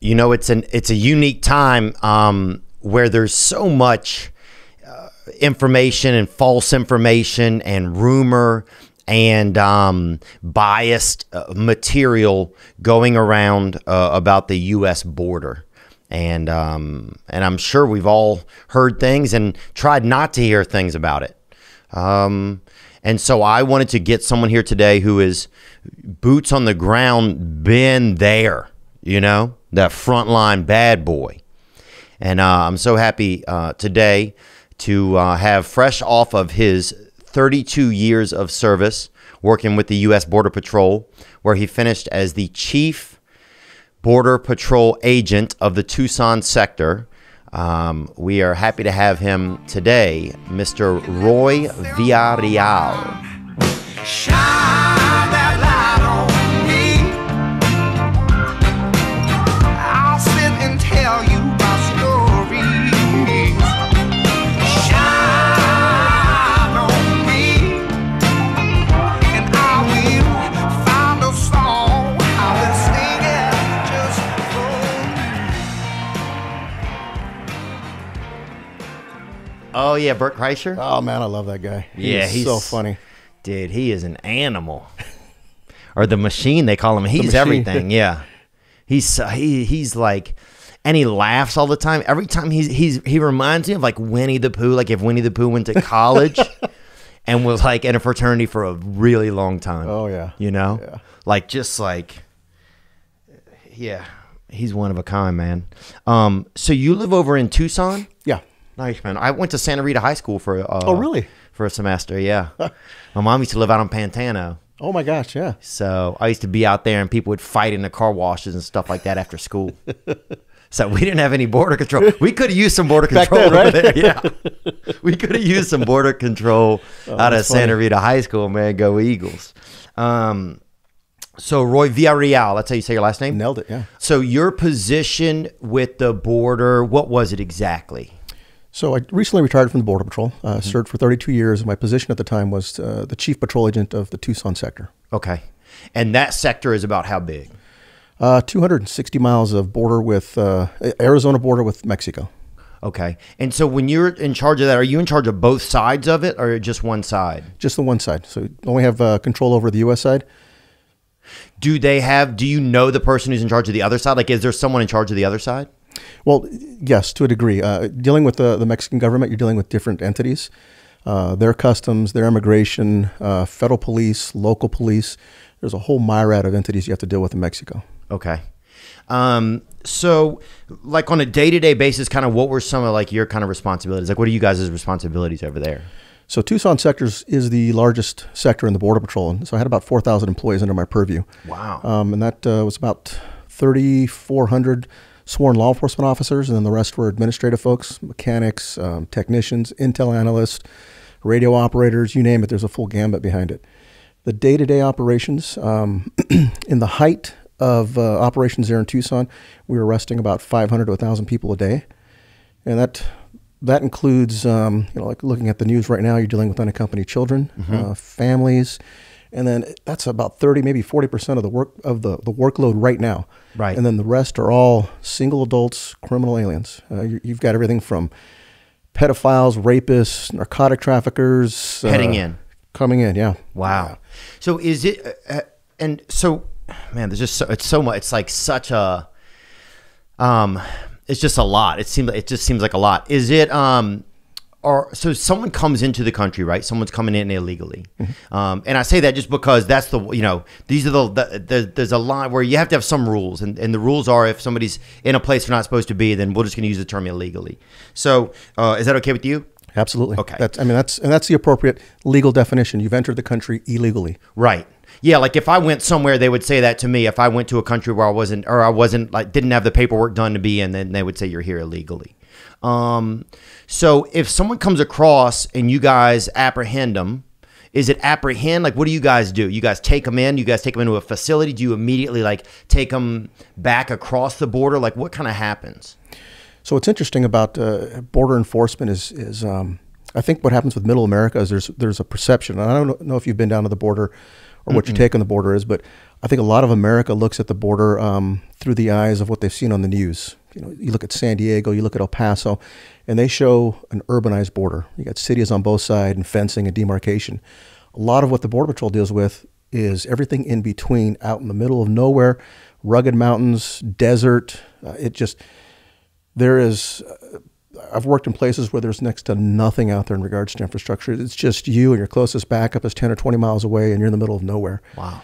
You know, it's a unique time where there's so much information and false information and rumor and biased material going around about the U.S. border. And I'm sure we've all heard things and tried not to hear things about it. And so I wanted to get someone here today who is boots on the ground, been there, you know, that frontline bad boy. And I'm so happy today to have fresh off of his 32 years of service working with the U.S. Border Patrol, where he finished as the Chief Border Patrol Agent of the Tucson sector. We are happy to have him today, Mr. Roy Villareal. Shine that light on me. I'll sit and tell you my stories. Shine on me, and I will find a song. I will sing it just for you. Oh, yeah, Bert Kreischer? Oh, man, I love that guy. Yeah, he's so funny. Dude, he is an animal. Or the machine, they call him. He's machine. everything, yeah. He's like, and he laughs all the time. Every time he reminds me of like Winnie the Pooh, like if Winnie the Pooh went to college and was like in a fraternity for a really long time. Oh, yeah. You know? Yeah. Like, just like, yeah, he's one of a kind, man. So you live over in Tucson? Yeah. Nice, man. I went to Santa Rita High School for Oh, really? For a semester, yeah. My mom used to live out on Pantano. Oh, my gosh, yeah. So I used to be out there and people would fight in the car washes and stuff like that after school. So we didn't have any border control. We could have used some border control then, right? over there. Yeah. We could have used some border control out of Santa Rita High School, man. Go Eagles. So Roy Villareal, that's how you say your last name? Nailed it, yeah. So your position with the border, what was it exactly? So I recently retired from the Border Patrol, served for 32 years. My position at the time was the Chief Patrol Agent of the Tucson sector. Okay. And that sector is about how big? 260 miles of border with Arizona border with Mexico. Okay. And so when you're in charge of that, are you in charge of both sides of it or just one side? Just the one side. So you only have control over the U.S. side. Do you know the person who's in charge of the other side? Like, is there someone in charge of the other side? Well, yes, to a degree. Dealing with the Mexican government, you're dealing with different entities. Their customs, their immigration, federal police, local police. There's a whole myriad of entities you have to deal with in Mexico. Okay. So, like on a day-to-day basis, kind of what were some of like your kind of responsibilities? Like, what are you guys' responsibilities over there? So Tucson sectors is the largest sector in the Border Patrol. And so I had about 4,000 employees under my purview. Wow. And that was about 3,400 sworn law enforcement officers, and then the rest were administrative folks, mechanics, technicians, intel analysts, radio operators, you name it. There's a full gambit behind it. The day-to-day operations, in the height of operations there in Tucson, we were arresting about 500 to 1,000 people a day. And that includes, like looking at the news right now, you're dealing with unaccompanied children, families, and then that's about 30, maybe 40% of the workload right now. Right. And then the rest are all single adults, criminal aliens. You've got everything from pedophiles, rapists, narcotic traffickers. Coming in, yeah. Wow. So is it, and so, man, there's just it's so much. It's like such a, it's just a lot. It just seems like a lot. Is it, so someone comes into the country, right? Someone's coming in illegally. And I say that just because that's these are there's a line where you have to have some rules. And the rules are if somebody's in a place they're not supposed to be, then we're just going to use the term illegally. So is that okay with you? Absolutely. Okay. That's the appropriate legal definition. You've entered the country illegally. Right. Yeah, like if I went somewhere, they would say that to me. If I went to a country where I wasn't like didn't have the paperwork done to be in, then they would say you're here illegally. So if someone comes across and you guys apprehend them, is it apprehend? Like, what do you guys do? You guys take them in? You guys take them into a facility? Do you immediately like take them back across the border? Like, what kind of happens? So what's interesting about border enforcement is I think what happens with Middle America is there's a perception. And I don't know if you've been down to the border or what your take on the border is, but I think a lot of America looks at the border through the eyes of what they've seen on the news. You know, you look at San Diego, you look at El Paso, and they show an urbanized border. You got cities on both sides and fencing and demarcation. A lot of what the Border Patrol deals with is everything in between, out in the middle of nowhere, rugged mountains, desert. I've worked in places where there's next to nothing out there in regards to infrastructure. It's just you, and your closest backup is 10 or 20 miles away, and you're in the middle of nowhere. Wow.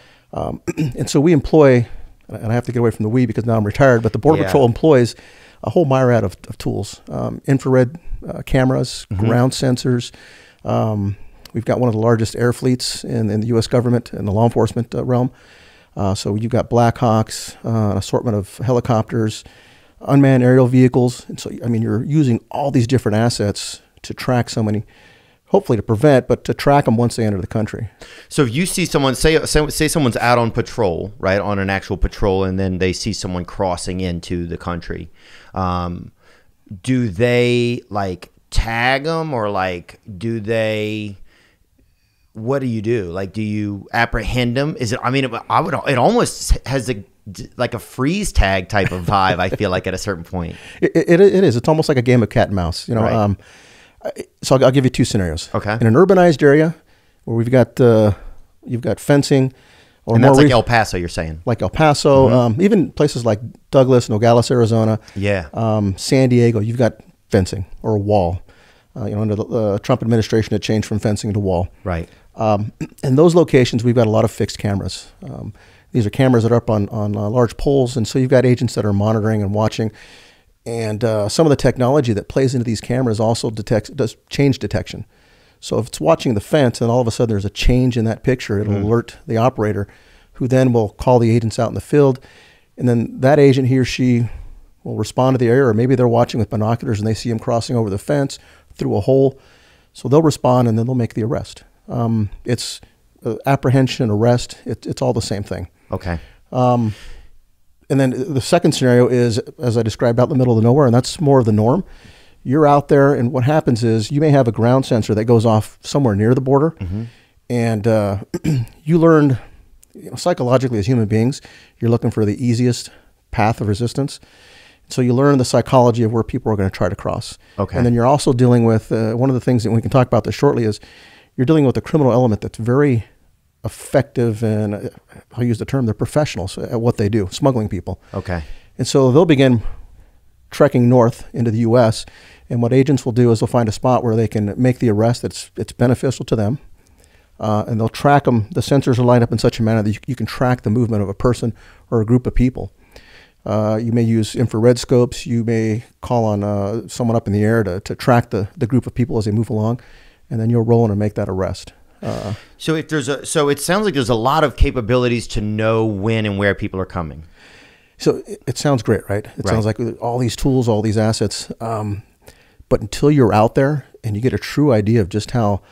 And so we employ, and I have to get away from the we because now I'm retired, but the Border Patrol employs a whole myriad of tools, infrared cameras, ground sensors. We've got one of the largest air fleets in the U.S. government in the law enforcement realm. So you've got Blackhawks, an assortment of helicopters, unmanned aerial vehicles. And so, I mean, you're using all these different assets to track somebody, hopefully to prevent, but to track them once they enter the country. So if you see someone, say someone's out on patrol, right, on an actual patrol, and then they see someone crossing into the country, do they like tag them, or like what do you do? Like, do you apprehend them? Is it? I mean, it almost has like a freeze tag type of vibe. I feel like at a certain point, it is. It's almost like a game of cat and mouse. You know. Right. So I'll give you two scenarios. Okay. In an urbanized area where you've got fencing, or and that's like El Paso, you're saying? Like El Paso, even places like Douglas, Nogales, Arizona. Yeah. San Diego, you've got fencing or a wall. Under the Trump administration, it changed from fencing to wall. Right. In those locations, we've got a lot of fixed cameras. These are cameras that are up on large poles, and so you've got agents that are monitoring and watching. And some of the technology that plays into these cameras also does change detection. So if it's watching the fence and all of a sudden there's a change in that picture, it'll alert the operator, who then will call the agents out in the field. And then that agent, he or she, will respond to the area, or maybe they're watching with binoculars and they see him crossing over the fence through a hole. So they'll respond and then they'll make the arrest. It's apprehension, arrest, it's all the same thing. Okay. And then the second scenario is, as I described, out in the middle of nowhere, and that's more of the norm. You're out there, and what happens is you may have a ground sensor that goes off somewhere near the border, and you learned, psychologically as human beings, you're looking for the easiest path of resistance. So you learn the psychology of where people are going to try to cross. Okay. And then you're also dealing with, one of the things that we can talk about this shortly is, you're dealing with a criminal element that's very effective, and I'll use the term, they're professionals at what they do, smuggling people. Okay. And so they'll begin trekking north into the U.S., and what agents will do is they'll find a spot where they can make the arrest that's beneficial to them, and they'll track them. The sensors are lined up in such a manner that you can track the movement of a person or a group of people. You may use infrared scopes. You may call on someone up in the air to track the group of people as they move along, and then you'll roll in and make that arrest. So it sounds like there's a lot of capabilities to know when and where people are coming. So it sounds great, right? It sounds like all these tools, all these assets. But until you're out there and you get a true idea of just how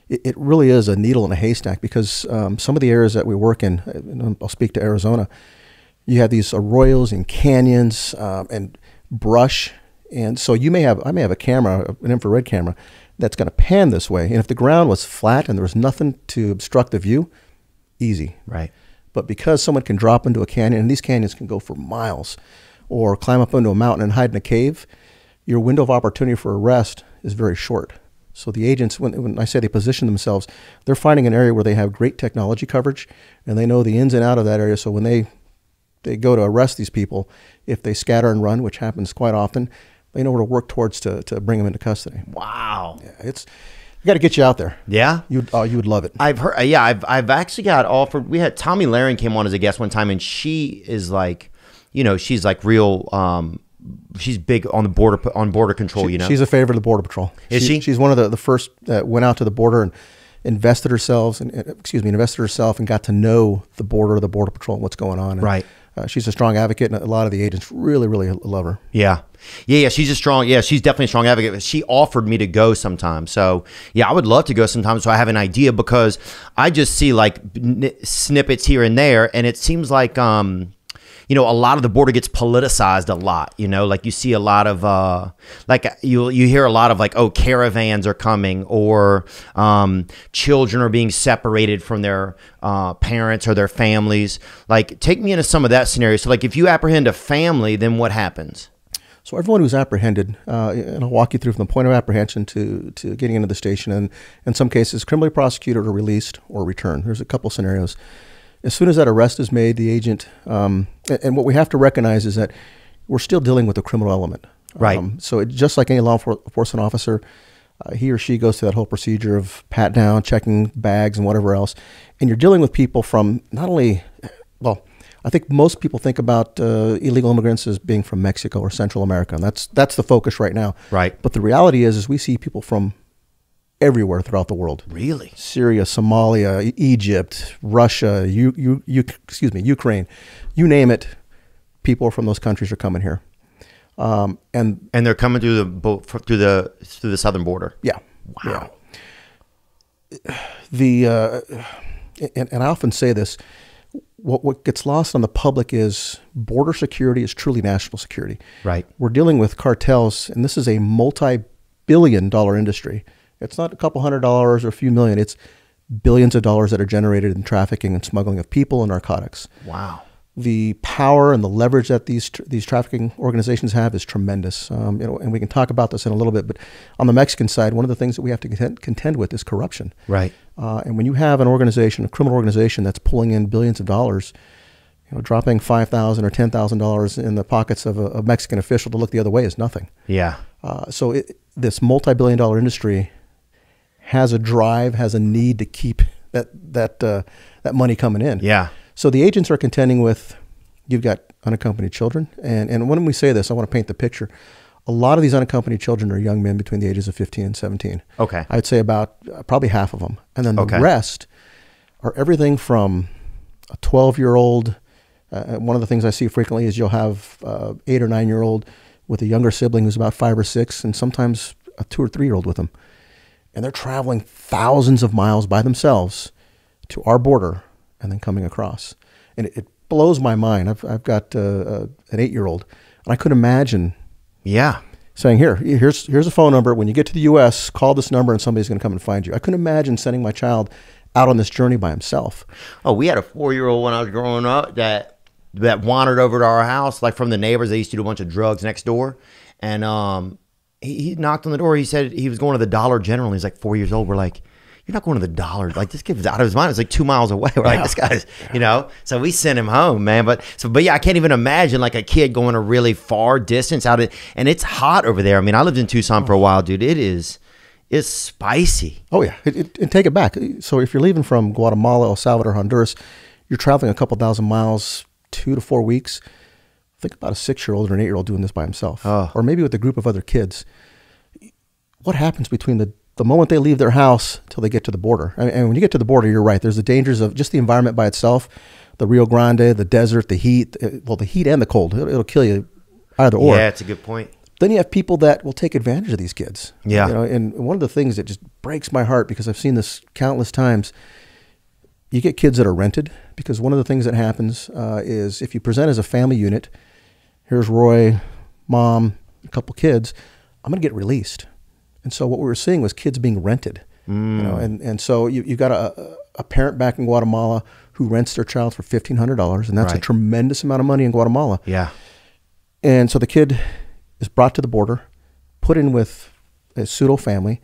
it really is a needle in a haystack, because some of the areas that we work in, and I'll speak to Arizona, you have these arroyos and canyons and brush. And so I may have a camera, an infrared camera, that's going to pan this way. And if the ground was flat and there was nothing to obstruct the view, easy. Right. But because someone can drop into a canyon, and these canyons can go for miles, or climb up into a mountain and hide in a cave, your window of opportunity for arrest is very short. So the agents, when I say they position themselves, they're finding an area where they have great technology coverage, and they know the ins and out of that area. So when they go to arrest these people, if they scatter and run, which happens quite often, they know where to work towards to bring them into custody. Wow. Yeah, we got to get you out there. Yeah. You would love it. I've heard. Yeah. I've actually got offered. We had Tommy Lahren came on as a guest one time, and she is like, she's like real. She's big on the border control. She's a favorite of the Border Patrol. Is she? She's one of the first that went out to the border and invested herself and got to know the Border Patrol and what's going on. And, right. She's a strong advocate, and a lot of the agents really, really love her. Yeah. She's she's definitely a strong advocate. She offered me to go sometime. So yeah, I would love to go sometime. So I have an idea, because I just see like snippets here and there. And it seems like, you know, a lot of the border gets politicized a lot, you know, like you see a lot of, like you hear a lot of like, oh, caravans are coming, or children are being separated from their parents or their families. Like, take me into some of that scenario. So like if you apprehend a family, then what happens? So everyone who's apprehended, and I'll walk you through from the point of apprehension to getting into the station, and in some cases criminally prosecuted or released or returned. There's a couple scenarios. As soon as that arrest is made, the agent, and what we have to recognize is that we're still dealing with a criminal element. Right. So just like any law enforcement officer, he or she goes through that whole procedure of pat down, checking bags and whatever else. And you're dealing with people from not only, well, I think most people think about illegal immigrants as being from Mexico or Central America, and that's the focus right now. Right. But the reality is we see people from everywhere throughout the world. Really? Syria, Somalia, Egypt, Russia, Ukraine, you name it. People from those countries are coming here, and they're coming through the southern border. Yeah. Wow. Yeah. And I often say this. What gets lost on the public is border security is truly national security. Right. We're dealing with cartels, and this is a multi-billion-dollar industry. It's not a couple $100 or a few million. It's billions of dollars that are generated in trafficking and smuggling of people and narcotics. Wow. The power and the leverage that these trafficking organizations have is tremendous. And we can talk about this in a little bit. But on the Mexican side, one of the things that we have to contend with is corruption. Right. And when you have an organization, a criminal organization that's pulling in billions of dollars, dropping $5,000 or $10,000 in the pockets of a Mexican official to look the other way is nothing. Yeah. So this multi-billion-dollar industry has a drive, has a need to keep that money coming in. Yeah. So the agents are contending with, you've got unaccompanied children. And when we say this, I want to paint the picture. A lot of these unaccompanied children are young men between the ages of 15 and 17. Okay. I'd say about probably half of them. And then the Okay. rest are everything from a 12-year-old. One of the things I see frequently is you'll have 8 or 9-year-old with a younger sibling who's about 5 or 6, and sometimes a 2 or 3-year-old with them. And they're traveling thousands of miles by themselves to our border and then coming across. And it blows my mind. I've got an 8-year-old, and I couldn't imagine saying, here's a phone number. When you get to the U.S., call this number and somebody's going to come and find you. I couldn't imagine sending my child out on this journey by himself. Oh, we had a 4-year-old when I was growing up that wandered over to our house, like from the neighbors. They used to do a bunch of drugs next door. And he knocked on the door. He said he was going to the Dollar General. He's like 4 years old. We're like, you're not going to the Dollar. Like, this kid's out of his mind. It's like 2 miles away. We're like, this guy's, So we sent him home, man. But yeah, I can't even imagine like a kid going a really far distance out of, and it's hot over there. I mean, I lived in Tucson for a while, dude. It's spicy. Oh yeah, and take it back. So if you're leaving from Guatemala, El Salvador, Honduras, you're traveling a couple thousand miles, 2 to 4 weeks. Think about a 6-year-old or an 8-year-old doing this by himself, or maybe with a group of other kids. What happens between the moment they leave their house till they get to the border? And when you get to the border, you're right. There's the dangers of just the environment by itself, the Rio Grande, the desert, the heat. Well, the heat and the cold. It'll kill you either or. Yeah, it's a good point. Then you have people that will take advantage of these kids. Yeah. And one of the things that just breaks my heart, because I've seen this countless times, you get kids that are rented, because one of the things that happens is if you present as a family unit, here's Roy, mom, a couple kids, I'm going to get released. And so what we were seeing was kids being rented. And so you've got a parent back in Guatemala who rents their child for $1,500, and that's a tremendous amount of money in Guatemala. Yeah. And so the kid is brought to the border, put in with a pseudo family,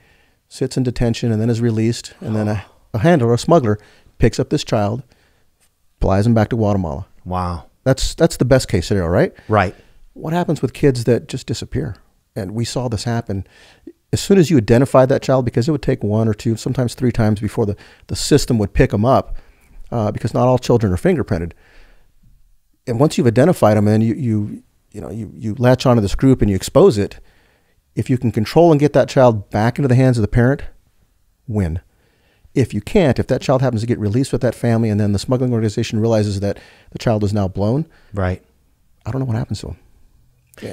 sits in detention, and then is released. And then a handler, a smuggler, picks up this child, flies him back to Guatemala. Wow. That's the best case scenario, right? Right. What happens with kids that just disappear? And we saw this happen. As soon as you identified that child, because it would take 1 or 2, sometimes 3 times before the system would pick them up, because not all children are fingerprinted. And once you've identified them, and you latch onto this group and you expose it, if you can control and get that child back into the hands of the parent, win. If you can't, if that child happens to get released with that family and then the smuggling organization realizes that the child is now blown, right, I don't know what happens to him.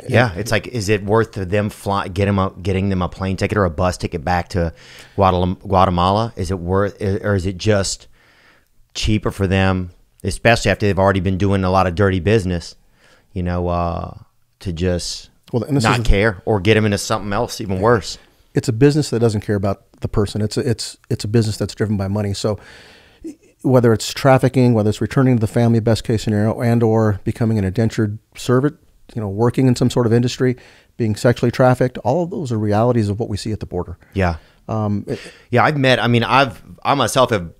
Yeah, it's like, is it worth them getting them a plane ticket or a bus ticket back to Guatemala? Is it worth, or is it just cheaper for them, especially after they've already been doing a lot of dirty business? to just and this not care or get them into something else even worse. It's a business that doesn't care about the person. It's a business that's driven by money. So whether it's trafficking, whether it's returning to the family, best case scenario, and or becoming an indentured servant, working in some sort of industry, being sexually trafficked, all of those are realities of what we see at the border. Yeah. I myself have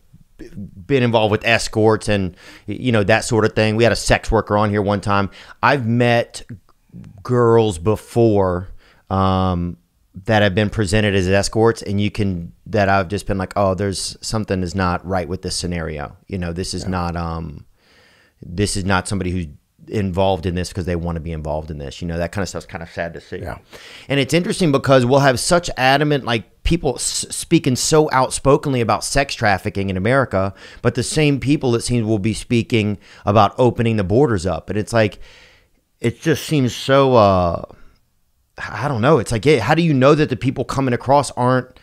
been involved with escorts and, that sort of thing. We had a sex worker on here one time. I've met girls before, that have been presented as escorts, and that I've just been like, oh, there's something is not right with this scenario. This is not somebody who's involved in this because they want to be involved in this. That kind of stuff's kind of sad to see. Yeah. And it's interesting because we'll have such adamant, like, people speaking so outspokenly about sex trafficking in America, but the same people, it seems, will be speaking about opening the borders up. And it's like, it just seems so, I don't know. It's like, how do you know that the people coming across aren't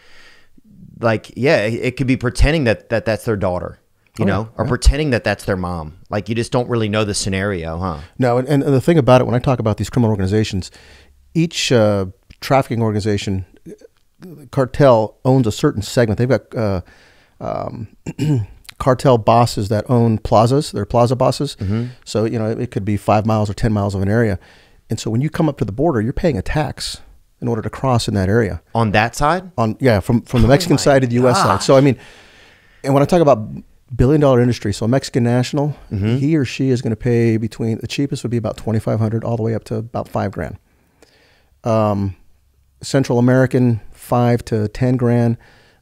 like, it could be pretending that that's their daughter, or pretending that that's their mom. Like, you just don't really know the scenario, huh? No. And the thing about it, when I talk about these criminal organizations, each trafficking organization, cartel, owns a certain segment. They've got cartel bosses that own plazas. They're plaza bosses. Mm-hmm. So, it could be 5 miles or 10 miles of an area. And so when you come up to the border, you're paying a tax in order to cross in that area. On that side? From the Mexican side to the U.S. side. So, and when I talk about billion-dollar industry, so a Mexican national, mm-hmm. he or she is going to pay between, the cheapest would be about $2,500 all the way up to about $5,000. Central American, $5,000 to $10,000.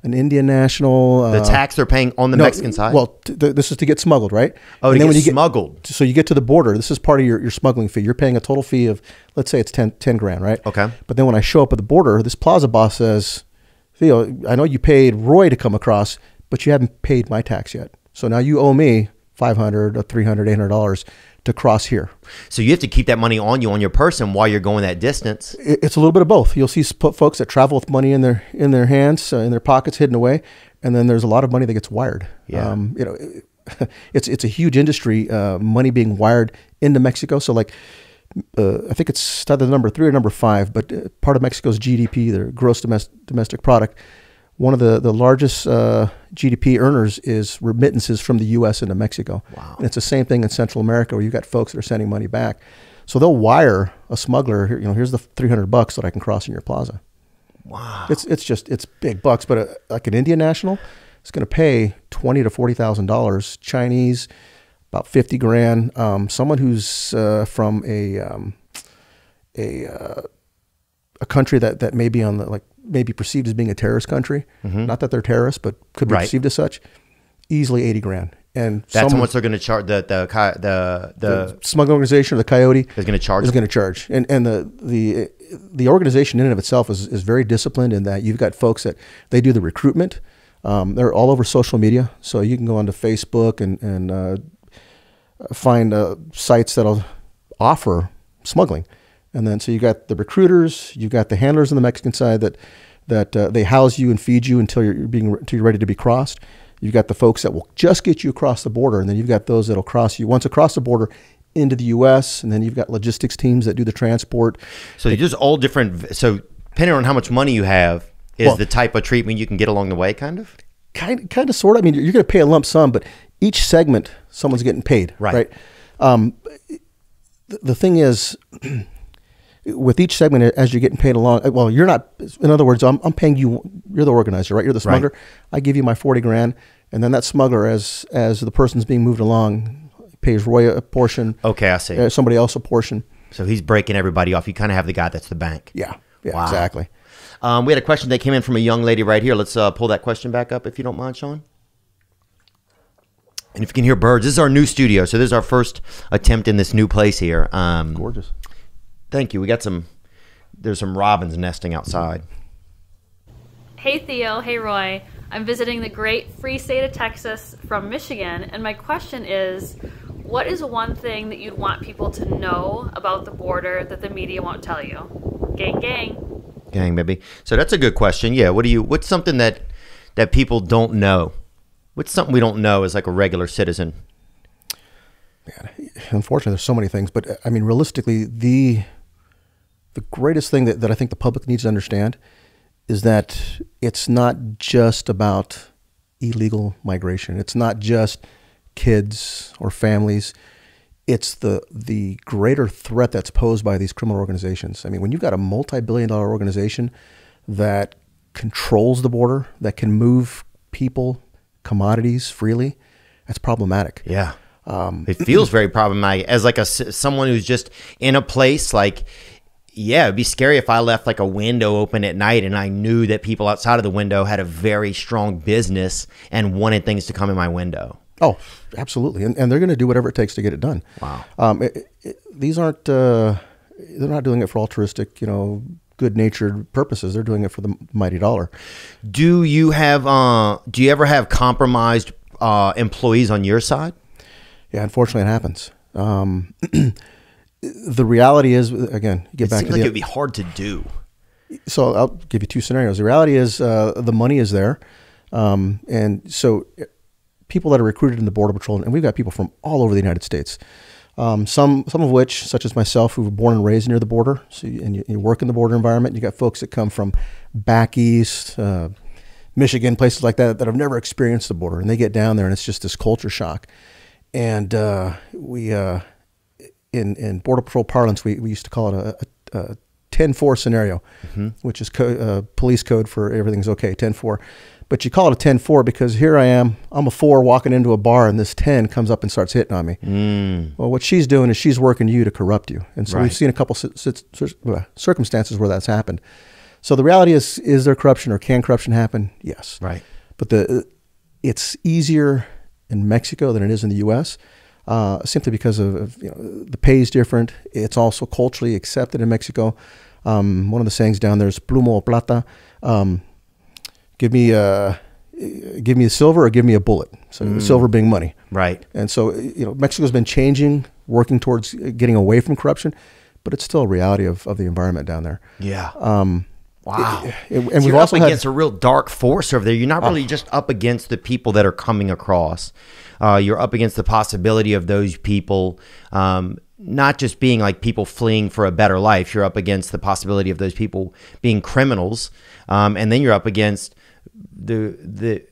An Indian national. The tax they're paying on the Mexican side? Well, this is to get smuggled, right? Oh, and when you smuggled. So you get to the border. This is part of your smuggling fee. You're paying a total fee of, let's say it's $10,000, right? Okay. But then when I show up at the border, this plaza boss says, Theo, I know you paid Roy to come across, but you haven't paid my tax yet. So now you owe me $500 or $300, $800 to cross here. So you have to keep that money on you, on your person, while you're going that distance. It's a little bit of both. You'll see folks that travel with money in their hands, in their pockets, hidden away, and then there's a lot of money that gets wired. Yeah. It's a huge industry, money being wired into Mexico. So I think it's either number 3 or number 5, but part of Mexico's GDP, their gross domestic product, one of the largest GDP earners is remittances from the U.S. into Mexico. Wow. And it's the same thing in Central America where you've got folks that are sending money back. So they'll wire a smuggler, here's the $300 that I can cross in your plaza. Wow. It's big bucks, but like an Indian national is going to pay $20,000 to $40,000. Chinese, about $50,000. Someone who's from a country that may be on the maybe perceived as being a terrorist country. Mm-hmm. Not that they're terrorists, but could be perceived as such. Easily $80,000, and that's how much they're going to charge. The smuggling organization or the coyote is going to charge. And the organization in and of itself is very disciplined in that you've got folks that they do the recruitment. They're all over social media, so you can go onto Facebook and find sites that'll offer smuggling. And then so you got the recruiters, you got the handlers on the Mexican side that they house you and feed you until you're ready to be crossed. You've got the folks that will just get you across the border, and then you've got those that'll cross you once across the border into the U.S. And then you've got logistics teams that do the transport. So you're just all different. So depending on how much money you have, is the type of treatment you can get along the way, kind of. Kind of, sort of. I mean, you're going to pay a lump sum, but each segment, someone's getting paid, right? The thing is, with each segment, as you're getting paid along, well, you're not, in other words, I'm paying you, you're the organizer, right? You're the smuggler. Right. I give you my $40,000, and then that smuggler, as the person's being moved along, pays Roy a portion. Okay, I see. Somebody else a portion. So he's breaking everybody off. You kind of have the guy that's the bank. Yeah, wow. Exactly. We had a question that came in from a young lady right here. Let's pull that question back up if you don't mind, Sean. And if you can hear birds, this is our new studio. So this is our first attempt in this new place here. Gorgeous. Thank you. We got there's some robins nesting outside. Hey Theo, hey Roy. I'm visiting the great free state of Texas from Michigan, and my question is, what is one thing that you'd want people to know about the border that the media won't tell you? Gang, gang. Gang, baby. So that's a good question. Yeah. What's something that people don't know? What's something we don't know as like a regular citizen? Man, unfortunately, there's so many things, but I mean, realistically, the greatest thing that I think the public needs to understand is that it's not just about illegal migration. It's not just kids or families. It's the greater threat that's posed by these criminal organizations. I mean, when you've got a multi-billion-dollar organization that controls the border, that can move people, commodities freely, that's problematic. Yeah. It feels very problematic as like someone who's just in a place like, yeah, it'd be scary if I left like a window open at night and I knew that people outside of the window had a very strong business and wanted things to come in my window. Oh, absolutely. And they're going to do whatever it takes to get it done. Wow. These aren't, they're not doing it for altruistic, good-natured purposes. They're doing it for the mighty dollar. Do you ever have compromised employees on your side? Yeah, unfortunately, it happens. The reality is, again, It seems like it would be hard to do. So I'll give you two scenarios. The reality is the money is there. And so people that are recruited in the Border Patrol, and we've got people from all over the United States, some of which, such as myself, who were born and raised near the border, so you work in the border environment. You got folks that come from back east, Michigan, places like that have never experienced the border, and they get down there, and it's just this culture shock. And in Border Patrol parlance, we used to call it a 10-4 scenario, which is police code for everything's okay, 10-4. But you call it a 10-4 because here I am, I'm a 4 walking into a bar, and this 10 comes up and starts hitting on me. Well, what she's doing is she's working you to corrupt you. And so we've seen a couple circumstances where that's happened. So the reality is there corruption, or can corruption happen? Yes. Right. But it's easier in Mexico than it is in the U.S., simply because of the pay is different. It's also culturally accepted in Mexico. One of the sayings down there is "plumo o plata." Give me a silver or give me a bullet. So silver being money. Right. And so Mexico's been changing, working towards getting away from corruption, but it's still a reality of the environment down there. Yeah. Wow. And so we've also up against a real dark force over there. You're not really just up against the people that are coming across. You're up against the possibility of those people not just being like people fleeing for a better life. You're up against the possibility of those people being criminals, and then you're up against the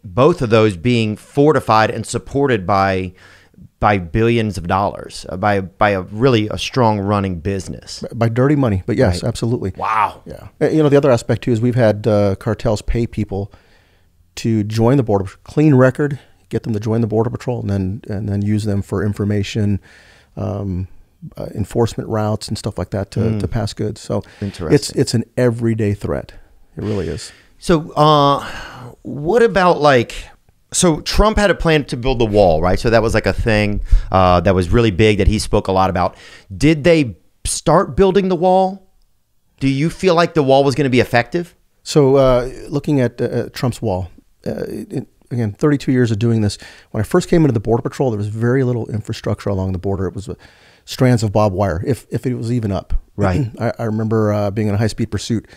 both of those being fortified and supported by billions of dollars, by a strong running business, by dirty money. But yes, absolutely. Wow. Yeah. The other aspect too is we've had cartels pay people to join the border, clean record, get them to join the Border Patrol, and then use them for information, enforcement routes, and stuff like that to pass goods. So it's an everyday threat. It really is. So what about so Trump had a plan to build the wall, right? So that was like a thing that was really big that he spoke a lot about. Did they start building the wall? Do you feel like the wall was going to be effective? So looking at Trump's wall, again, 32 years of doing this. When I first came into the Border Patrol, there was very little infrastructure along the border. It was strands of barbed wire, if it was even up. Right. I remember being in a high-speed pursuit,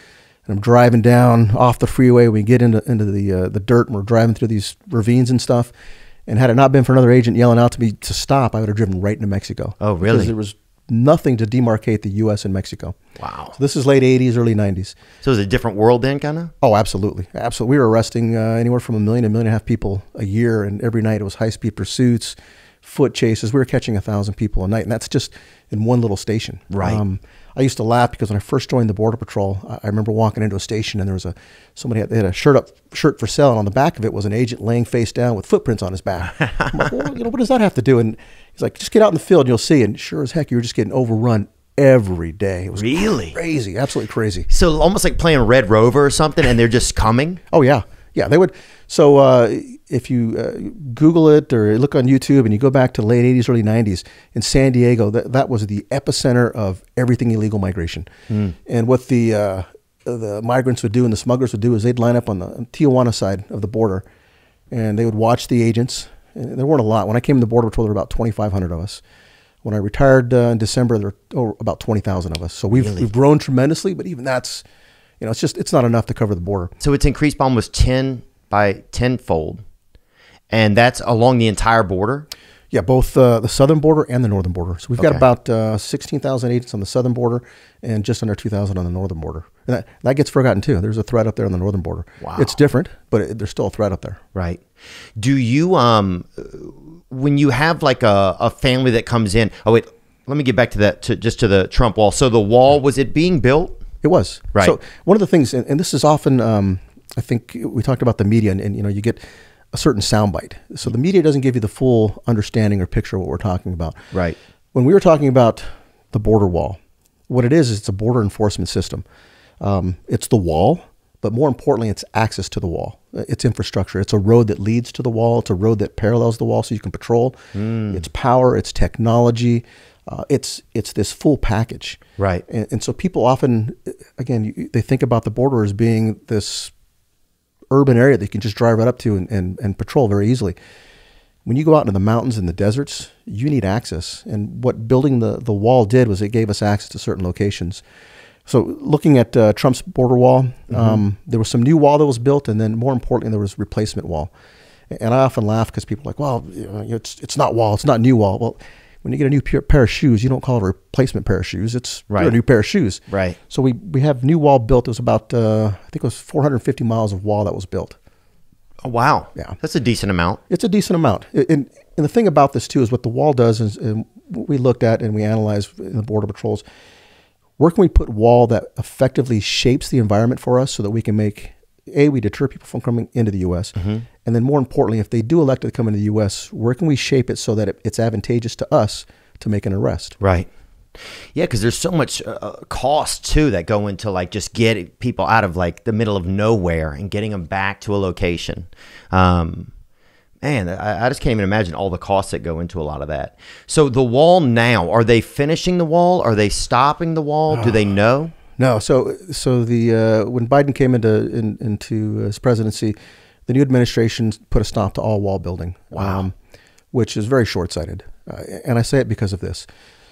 and I'm driving down off the freeway. We get into the dirt, and we're driving through these ravines and stuff. And had it not been for another agent yelling out to me to stop, I would have driven right into Mexico. Oh, really? Because there was nothing to demarcate the U.S. and Mexico. Wow. So this is late 80s, early 90s. So it was a different world then, kind of? Oh, absolutely. Absolutely. We were arresting anywhere from 1 million to 1.5 million people a year, and every night it was high-speed pursuits, foot chases. We were catching 1,000 people a night, and that's just in one little station. Right. I used to laugh because when I first joined the Border Patrol, I remember walking into a station, and there was somebody had a shirt for sale, and on the back of it was an agent laying face down with footprints on his back. I'm like, well, what does that have to do? And he's like, just get out in the field and you'll see. And sure as heck, you were just getting overrun every day. It was really crazy, absolutely crazy. So almost like playing Red Rover or something, and they're just coming? Oh, yeah. Yeah, they would. So if you Google it or look on YouTube and you go back to late 80s, early 90s, in San Diego, that was the epicenter of everything illegal migration. And what the migrants would do and the smugglers would do is they'd line up on the Tijuana side of the border, and they would watch the agents. And there weren't a lot. When I came to the Border Patrol, there were about 2,500 of us. When I retired in December, there were about 20,000 of us. So we've grown tremendously, but even that's, it's not enough to cover the border. So it's increased by almost 10-fold, and that's along the entire border? Yeah, both the southern border and the northern border. So we've got Okay. about 16,000 agents on the southern border and just under 2,000 on the northern border. And that gets forgotten too. There's a threat up there on the northern border. Wow. It's different, but there's still a threat up there. Right. Do you when you have like a family that comes in? Oh wait, let me get back to that to the Trump wall. So the wall, was it being built? It was. Right. So one of the things, and this is often, I think we talked about the media, and you get a certain soundbite. So the media doesn't give you the full understanding or picture of what we're talking about. Right. When we were talking about the border wall, what it is it's a border enforcement system. It's the wall, but more importantly, it's access to the wall. It's infrastructure. It's a road that leads to the wall. It's a road that parallels the wall so you can patrol. It's power. It's technology. It's this full package. Right. And so people often, again, they think about the border as being this urban area that you can just drive right up to and patrol very easily. When you go out into the mountains and the deserts, you need access. And what building the wall did was it gave us access to certain locations. So looking at Trump's border wall, there was some new wall that was built, and then more importantly, there was replacement wall. And I often laugh because people are like, well, it's not wall, it's not new wall. Well, when you get a new pair of shoes, you don't call it a replacement pair of shoes. It's a new pair of shoes. Right. So we have new wall built. It was about, I think it was 450 miles of wall that was built. Oh, wow. Yeah. That's a decent amount. It's a decent amount. And the thing about this, too, is what the wall does is, and what we looked at and we analyzed in the Border Patrols, where can we put wall that effectively shapes the environment for us so that we can make, we deter people from coming into the U.S., and then more importantly, if they do elect to come into the U.S., where can we shape it so that it's advantageous to us to make an arrest? Right. Yeah, because there's so much cost too that go into like just getting people out of like the middle of nowhere and getting them back to a location. Man, I just can't even imagine all the costs that go into a lot of that. So the wall now, are they finishing the wall? Are they stopping the wall? Do they know? No. So the when Biden came into his presidency, the new administration put a stop to all wall building. Wow. Which is very short-sighted, and I say it because of this.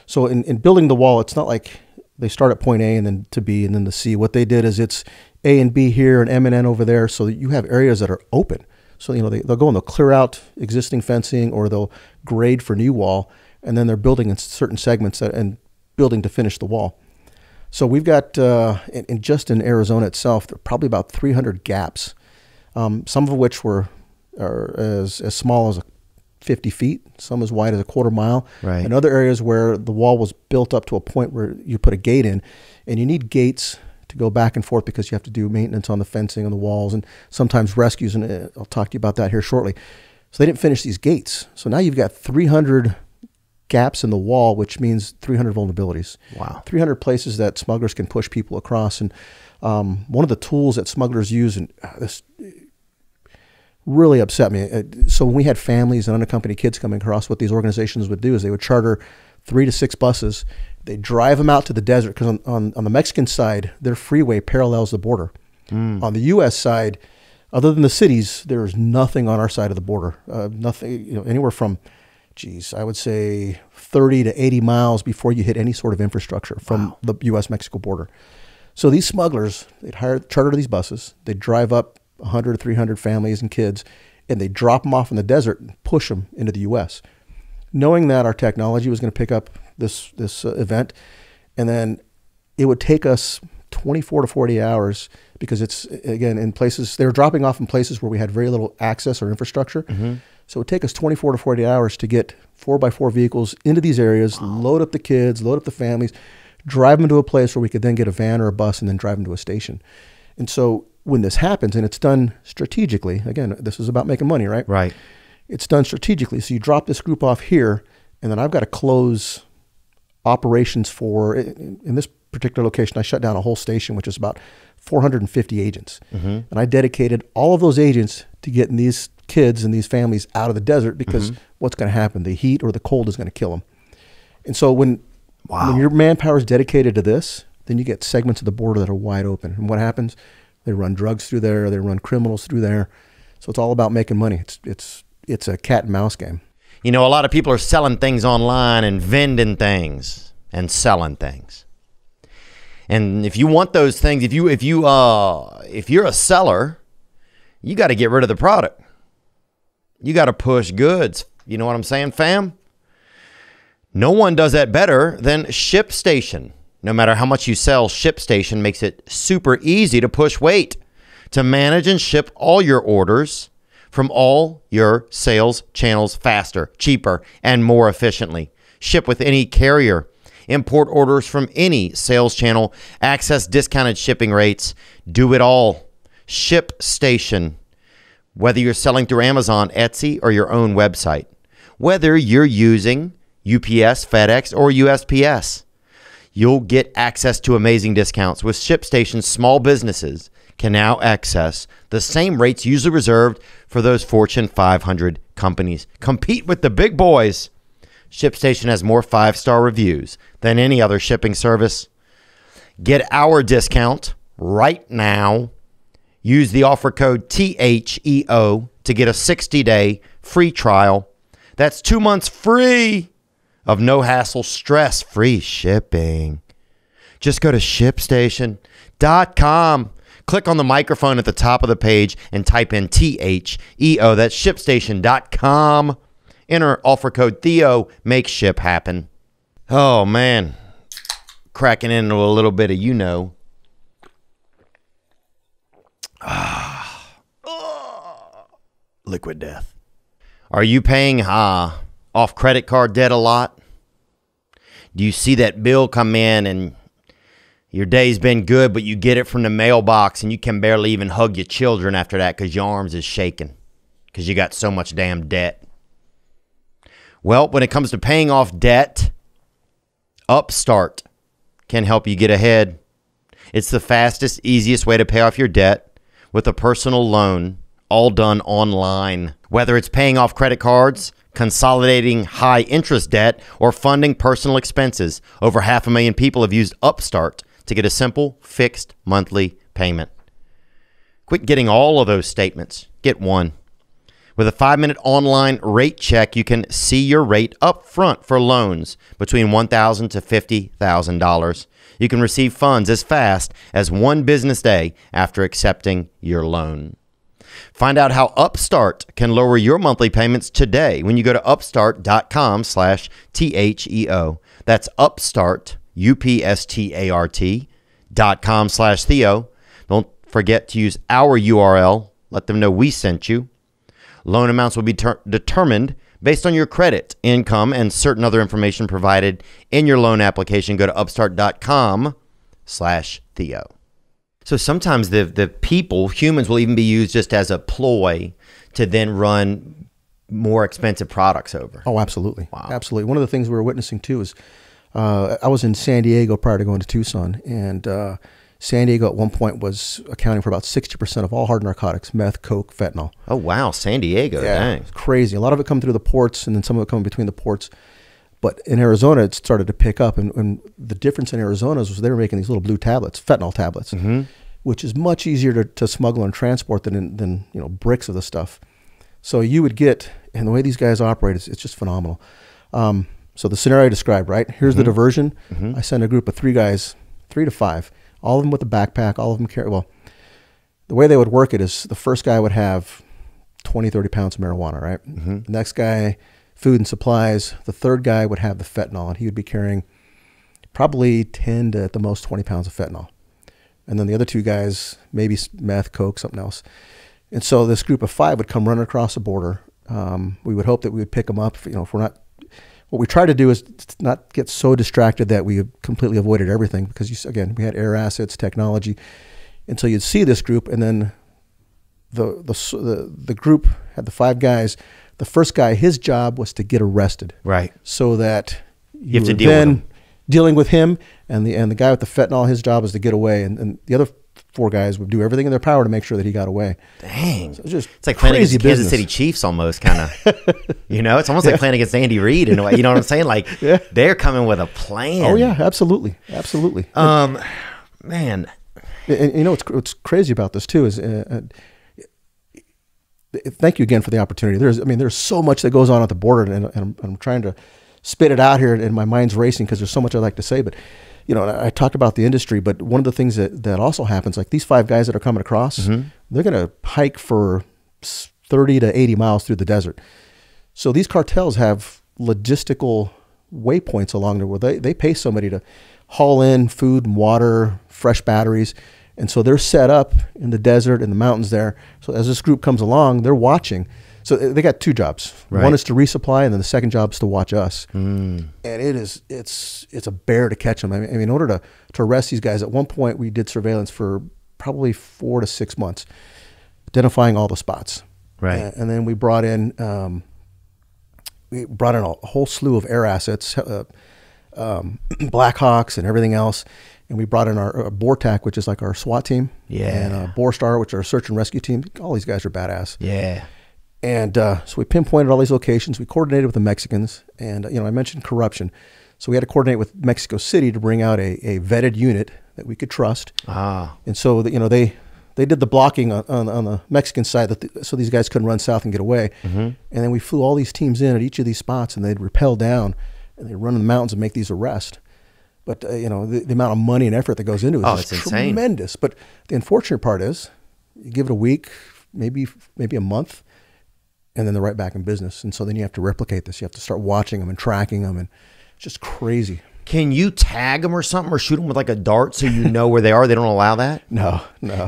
So in building the wall, it's not like they start at point A and then to B and then to C. What they did is it's A and B here and M and N over there, so that you have areas that are open. So they'll go and they'll clear out existing fencing, or they'll grade for new wall, and then they're building in certain segments and building to finish the wall. So we've got just in Arizona itself, there are probably about 300 gaps. Some of which are as small as 50 feet, some as wide as a quarter mile. Right. And other areas where the wall was built up to a point where you put a gate in, and you need gates to go back and forth because you have to do maintenance on the fencing on the walls and sometimes rescues, and I'll talk to you about that here shortly. So they didn't finish these gates. So now you've got 300 gaps in the wall, which means 300 vulnerabilities. Wow. 300 places that smugglers can push people across. And one of the tools that smugglers use, and this really upset me. So when we had families and unaccompanied kids coming across, what these organizations would do is they would charter 3 to 6 buses. They drive them out to the desert because on the Mexican side, their freeway parallels the border. On the U.S. side, other than the cities, there is nothing on our side of the border. Nothing, anywhere from, I would say 30 to 80 miles before you hit any sort of infrastructure from the U.S.-Mexico border. So these smugglers, they'd charter these buses. They'd drive up 100 or 300 families and kids, and they drop them off in the desert and push them into the U.S., knowing that our technology was going to pick up this event, and then it would take us 24 to 40 hours because it's, again, in places, they were dropping off in places where we had very little access or infrastructure. So it would take us 24 to 40 hours to get 4x4 vehicles into these areas, load up the kids, load up the families, drive them to a place where we could then get a van or a bus and then drive them to a station. And so when this happens, and it's done strategically, again, this is about making money, right? Right. It's done strategically. So you drop this group off here, and then I've got to close operations for, in this particular location, I shut down a whole station, which is about 450 agents. And I dedicated all of those agents to getting these kids and these families out of the desert because what's going to happen? The heat or the cold is going to kill them. And so when your manpower is dedicated to this, then you get segments of the border that are wide open. And what happens? They run drugs through there. They run criminals through there. So it's all about making money. It's a cat and mouse game. A lot of people are selling things online and vending things and selling things. And if you want those things, if you're a seller, you got to get rid of the product. You got to push goods You know what I'm saying, fam? No one does that better than ShipStation. No matter how much you sell, ShipStation makes it super easy to push weight, to manage and ship all your orders from all your sales channels faster, cheaper, and more efficiently. Ship with any carrier. Import orders from any sales channel. Access discounted shipping rates. Do it all. ShipStation. Whether you're selling through Amazon, Etsy, or your own website. Whether you're using UPS, FedEx, or USPS. You'll get access to amazing discounts. With ShipStation, small businesses can now access the same rates usually reserved for those Fortune 500 companies. Compete with the big boys. ShipStation has more 5-star reviews than any other shipping service. Get our discount right now. Use the offer code THEO to get a 60-day free trial. That's 2 months free of no-hassle, stress-free shipping. Just go to ShipStation.com. Click on the microphone at the top of the page and type in THEO. That's ShipStation.com. Enter offer code Theo. Make ship happen. Oh, man. Cracking into a little bit of liquid death. Are you paying off credit card debt a lot? Do you see that bill come in and your day's been good, but you get it from the mailbox and you can barely even hug your children after that because your arms is shaking because you got so much damn debt? Well, when it comes to paying off debt, Upstart can help you get ahead. It's the fastest, easiest way to pay off your debt with a personal loan, all done online. Whether it's paying off credit cards, consolidating high interest debt, or funding personal expenses, over 500,000 people have used Upstart to get a simple, fixed monthly payment. Quit getting all of those statements. Get one. With a 5-minute online rate check, you can see your rate up front for loans between $1,000 to $50,000. You can receive funds as fast as 1 business day after accepting your loan. Find out how Upstart can lower your monthly payments today when you go to upstart.com/THEO. That's Upstart, UPSTART.com/Theo. Don't forget to use our URL. Let them know we sent you. Loan amounts will be determined based on your credit, income, and certain other information provided in your loan application. Go to upstart.com/Theo. So sometimes the people, humans, will even be used just as a ploy to then run more expensive products over. Oh, absolutely. Wow. Absolutely. One of the things we were witnessing too is I was in San Diego prior to going to Tucson, and San Diego at one point was accounting for about 60% of all hard narcotics, meth, coke, fentanyl. Oh, wow. San Diego. Yeah, Dang. it's crazy. A lot of it come through the ports, and then some of it come between the ports. But in Arizona, it started to pick up, and the difference in Arizona was they were making these little blue tablets, fentanyl tablets, which is much easier to smuggle and transport than bricks of the stuff. So you would get, and the way these guys operate, it's just phenomenal. So the scenario I described, right? Here's the diversion. I send a group of 3 guys, 3 to 5, all of them with a backpack, all of them carry, well, the way they would work it is the first guy would have 20, 30 pounds of marijuana, right? The next guy, food and supplies. The third guy would have the fentanyl, and he would be carrying probably 10 to at the most 20 pounds of fentanyl. And then the other 2 guys, maybe meth, coke, something else. And so this group of 5 would come running across the border. We would hope that we would pick them up. If we're not, what we try to do is not get so distracted that we completely avoided everything, because again, we had air assets, technology. And so you'd see this group, and then the group had the 5 guys. The first guy, his job was to get arrested. Right. So that you have to deal with him. Dealing with him, and the guy with the fentanyl, his job was to get away, and the other 4 guys would do everything in their power to make sure that he got away. Dang. So it's like playing against the business. Kansas City Chiefs almost, kind of. It's almost like playing against Andy Reid in a way. You know what I'm saying? Like, they're coming with a plan. Oh, yeah, absolutely. Absolutely. Man. And what's crazy about this, too, is thank you again for the opportunity. There's so much that goes on at the border, and I'm trying to spit it out here, and my mind's racing because there's so much I'd like to say. But, I talked about the industry, but one of the things that also happens, like these 5 guys that are coming across, they're going to hike for 30 to 80 miles through the desert. So these cartels have logistical waypoints along there where they pay somebody to haul in food and water, fresh batteries. And so they're set up in the desert, in the mountains there. So as this group comes along, they're watching. So they got two jobs. Right. One is to resupply, and then the second job is to watch us. And it's a bear to catch them. I mean, in order to arrest these guys, at one point we did surveillance for probably 4 to 6 months, identifying all the spots. Right. And then we brought in a whole slew of air assets, Blackhawks and everything else. And we brought in our BORTAC, which is like our SWAT team. Yeah. And BORSTAR, which are our search and rescue team. All these guys are badass. Yeah. And so we pinpointed all these locations. We coordinated with the Mexicans. And, I mentioned corruption. So we had to coordinate with Mexico City to bring out a vetted unit that we could trust. And so, they did the blocking on the Mexican side so these guys couldn't run south and get away. And then we flew all these teams in at each of these spots, and they'd rappel down, and they'd run in the mountains and make these arrests. But, the amount of money and effort that goes into it is just tremendous. But the unfortunate part is you give it a week, maybe a month, and then they're right back in business. And so then you have to replicate this. You have to start watching them and tracking them, and it's just crazy. Can you tag them or something, or shoot them with like a dart so you know where they are? They don't allow that? No.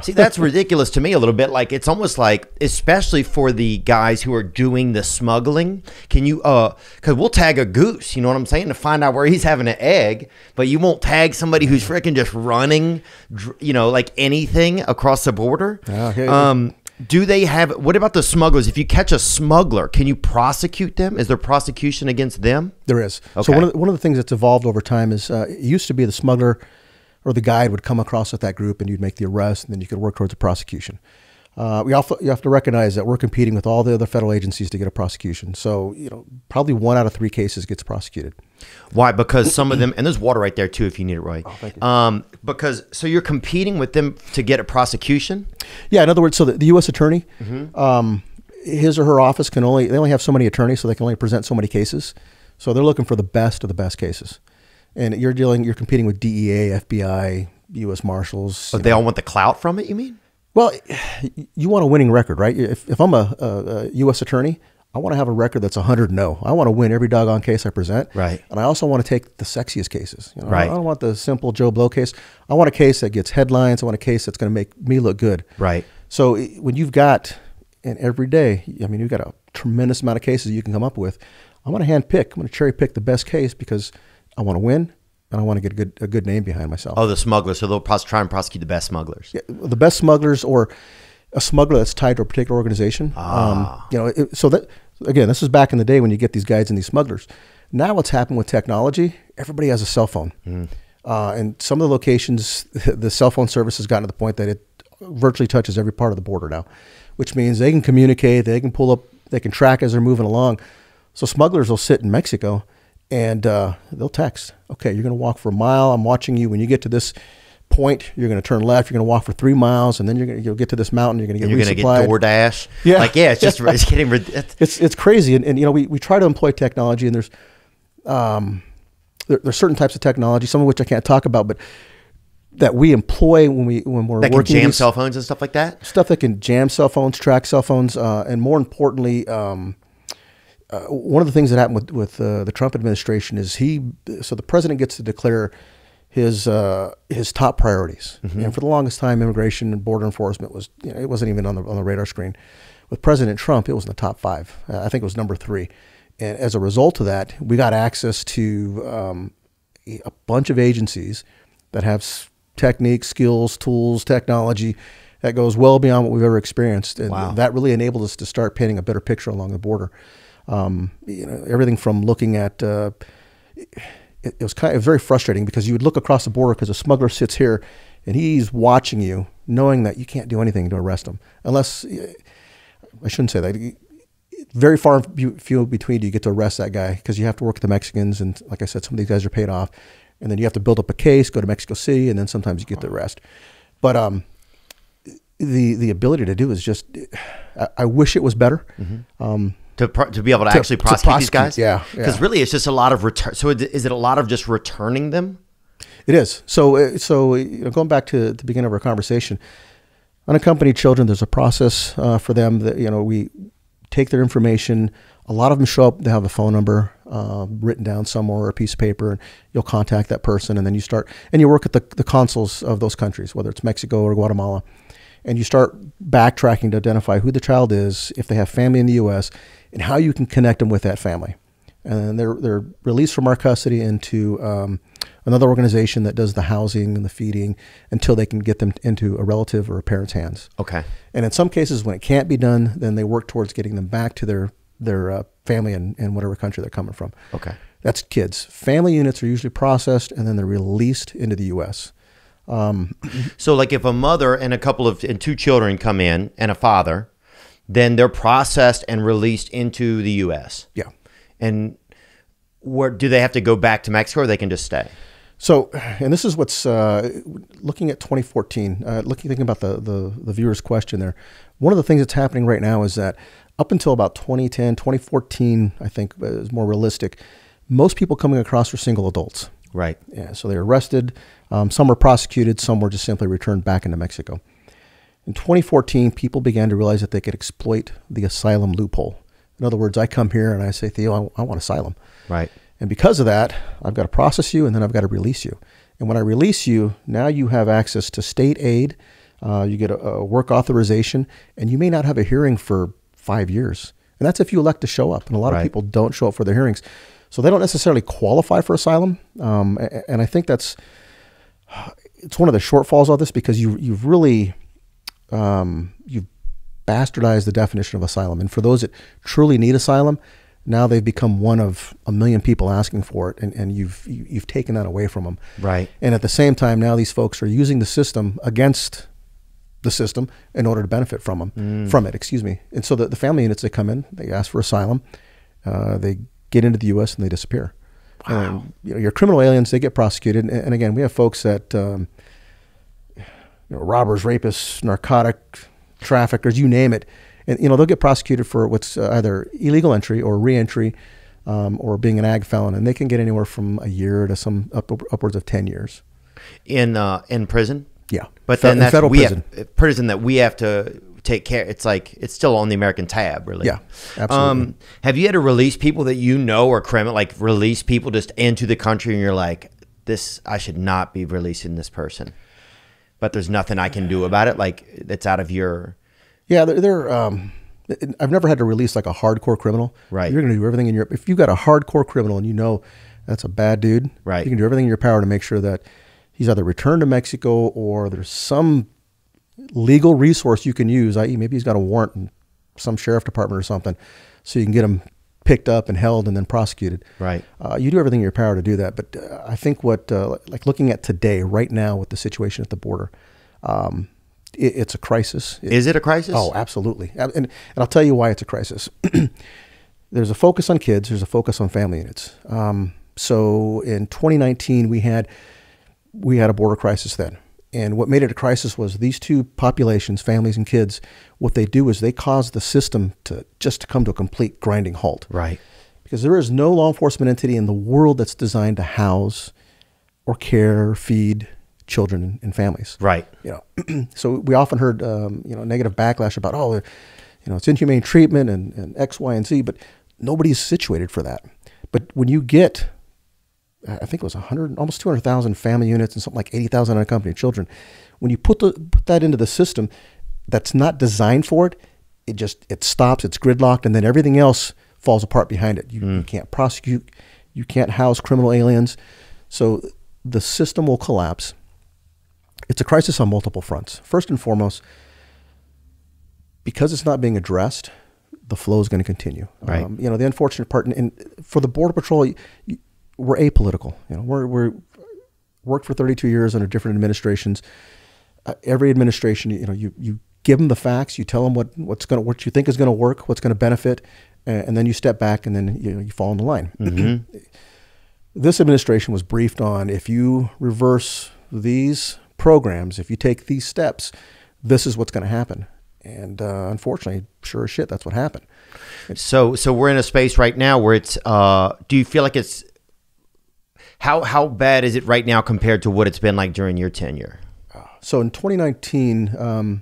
See, that's ridiculous to me a little bit. Like, it's almost like, especially for the guys who are doing the smuggling, can you, because we'll tag a goose, you know what I'm saying, to find out where he's having an egg, but you won't tag somebody who's freaking just running, like anything across the border. Okay. Do they have, what about the smugglers? If you catch a smuggler, can you prosecute them? Is there prosecution against them? There is. Okay. So one of the things that's evolved over time is it used to be the smuggler or the guide would come across with that group, and you'd make the arrest, and then you could work towards a prosecution. You have to recognize that we're competing with all the other federal agencies to get a prosecution. So, probably 1 out of 3 cases gets prosecuted. Why? Because some of them, and there's water right there too if you need it, Roy. Oh, thank you. So you're competing with them to get a prosecution? Yeah, in other words, so the U.S. attorney, his or her office they only have so many attorneys, so they can only present so many cases. So they're looking for the best of the best cases. And you're competing with DEA, FBI, U.S. Marshals. But they all want the clout from it, you mean? Well, you want a winning record, right? If I'm a U.S. attorney, I want to have a record that's 100-0. I want to win every doggone case I present. Right. And I also want to take the sexiest cases. Right. I don't want the simple Joe Blow case. I want a case that gets headlines. I want a case that's going to make me look good. Right. So when you've got, and every day, you've got a tremendous amount of cases you can come up with. I'm going to I'm going to cherry pick the best case because I want to win. And I want to get a good name behind myself. Oh, the smugglers. So they'll try and prosecute the best smugglers. Yeah, the best smugglers, or a smuggler that's tied to a particular organization. So that, again, this is back in the day when you get these guides and these smugglers. Now what's happened with technology, everybody has a cell phone. And some of the locations, the cell phone service has gotten to the point that it virtually touches every part of the border now, which means they can communicate, they can pull up, they can track as they're moving along. So smugglers will sit in Mexico and they'll text, okay, you're going to walk for a mile. I'm watching you. When you get to this point, you're going to turn left. You're going to walk for 3 miles, and then you'll get to this mountain. You're going to get resupplied. You're going to get DoorDash. Yeah, it's just it's getting it's crazy. And we try to employ technology, and there's certain types of technology, some of which I can't talk about, but that we employ when we're that working can jam cell phones and stuff like that. Stuff that can jam cell phones, track cell phones, and more importantly. One of the things that happened with the Trump administration is so the president gets to declare his top priorities. And for the longest time, immigration and border enforcement it wasn't even on the radar screen. With President Trump, it was in the top 5. I think it was number 3. And as a result of that, we got access to a bunch of agencies that have techniques, skills, tools, technology that goes well beyond what we've ever experienced. And that really enabled us to start painting a better picture along the border. Everything from looking at it was very frustrating because you would look across the border because a smuggler sits here and he's watching you, knowing that you can't do anything to arrest him unless I shouldn't say that. Very far and few between you get to arrest that guy because you have to work with the Mexicans, and like I said, some of these guys are paid off, and then you have to build up a case, go to Mexico City, and then sometimes you get the arrest. But the ability to do is just I wish it was better. To be able to actually prosecute these guys? Yeah. Because really it's just a lot of return. So is it a lot of just returning them? It is. So going back to the beginning of our conversation, unaccompanied children, there's a process for them that, we take their information. A lot of them show up, they have a phone number written down somewhere or a piece of paper, and you'll contact that person, and then you work at the consuls of those countries, whether it's Mexico or Guatemala, and you start backtracking to identify who the child is, if they have family in the U.S., and how you can connect them with that family. And they're released from our custody into another organization that does the housing and the feeding until they can get them into a relative or a parent's hands. Okay. And in some cases, when it can't be done, then they work towards getting them back to their family in whatever country they're coming from. Okay. That's kids. Family units are usually processed, and then they're released into the U.S. So like if a mother and two children come in and a father, then they're processed and released into the U.S. Yeah. And where do they have to go back to Mexico, or they can just stay? So, and this is what's looking at 2014. Thinking about the viewer's question there. One of the things that's happening right now is that up until about 2010, 2014, I think is more realistic. Most people coming across were single adults. Right. Yeah. So they were arrested. Some were prosecuted. Some were just simply returned back into Mexico. In 2014, people began to realize that they could exploit the asylum loophole. In other words, I come here and I say, Theo, I want asylum. Right. And because of that, I've got to process you, and then I've got to release you. And when I release you, now you have access to state aid. You get a work authorization, and you may not have a hearing for 5 years. And that's if you elect to show up. And a lot of people don't show up for their hearings. So they don't necessarily qualify for asylum. And I think it's one of the shortfalls of this, because you've really you've bastardized the definition of asylum. And for those that truly need asylum, now they've become one of a million people asking for it, and you've taken that away from them. Right. And at the same time, now these folks are using the system against the system in order to benefit from it. Excuse me. And so the family units, they come in, they ask for asylum, they get into the U.S. and they disappear. Wow. And, your criminal aliens, they get prosecuted. And again, we have folks that robbers, rapists, narcotic traffickers, you name it. And, they'll get prosecuted for what's either illegal entry or reentry, or being an ag felon. And they can get anywhere from a year to some upwards of 10 years. In prison? Yeah. But then that's federal prison. Prison that we have to take care. It's like, it's still on the American tab, really. Yeah, absolutely. Have you had to release people that you know are criminal, like release people just into the country, and you're like, I should not be releasing this person, but there's nothing I can do about it? Like, it's out of your... Yeah, I've never had to release like a hardcore criminal. Right. You're going to do everything if you've got a hardcore criminal and you know that's a bad dude, right, you can do everything in your power to make sure that he's either returned to Mexico, or there's some legal resource you can use, i.e. maybe he's got a warrant in some sheriff department or something, so you can get him picked up and held and then prosecuted. Right. You do everything in your power to do that. But I think like looking at today, right now with the situation at the border, it's a crisis. Is it a crisis? Oh, absolutely. And I'll tell you why it's a crisis. There's a focus on kids. There's a focus on family units. So in 2019, we had a border crisis then. And what made it a crisis was these two populations, families and kids, what they do is they cause the system to come to a complete grinding halt. Right. Because there is no law enforcement entity in the world that's designed to house or care, feed children and families. Right. So we often heard, negative backlash about, it's inhumane treatment and X, Y, and Z, but nobody's situated for that. But when you get, I think it was almost 200,000 family units and something like 80,000 unaccompanied children, when you put that into the system that's not designed for it, it stops, it's gridlocked, and then everything else falls apart behind it. You can't prosecute, you can't house criminal aliens, so the system will collapse. It's a crisis on multiple fronts. First and foremost, because it's not being addressed, the flow is going to continue. Right. The unfortunate part, and for the Border Patrol, we're apolitical. We're worked for 32 years under different administrations. Every administration, you give them the facts, you tell them what you think is going to work, what's going to benefit, and then you step back, and then you fall into line. Mm-hmm. This administration was briefed on, if you reverse these programs, if you take these steps, this is what's going to happen. And unfortunately, sure as shit, that's what happened. So we're in a space right now where it's, do you feel like it's, how bad is it right now compared to what it's been like during your tenure? So in 2019,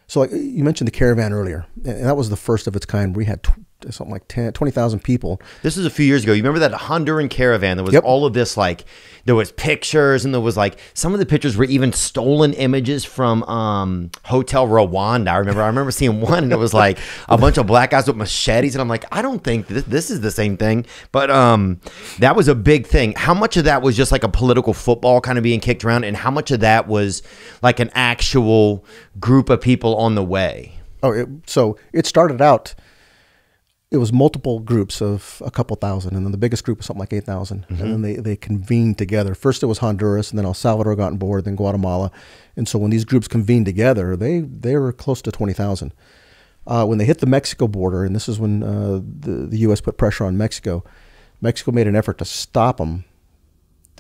So like you mentioned the caravan earlier, and that was the first of its kind. We had something like 20,000 people. This was a few years ago. You remember that Honduran caravan? There was Yep. all of this, like, there was pictures, and there was like some of the pictures were even stolen images from Hotel Rwanda. I remember seeing one, and it was like a bunch of black guys with machetes, and I'm like, I don't think this is the same thing. But that was a big thing. How much of that was just like a political football kind of being kicked around, and how much of that was like an actual group of people on the way? So it started out, it was multiple groups of a couple thousand, and then the biggest group was something like 8,000. And then they convened together. First it was Honduras, and then El Salvador got on board, then Guatemala. And so when these groups convened together, they were close to 20,000. When they hit the Mexico border, and this is when the U.S. put pressure on Mexico, Mexico made an effort to stop them,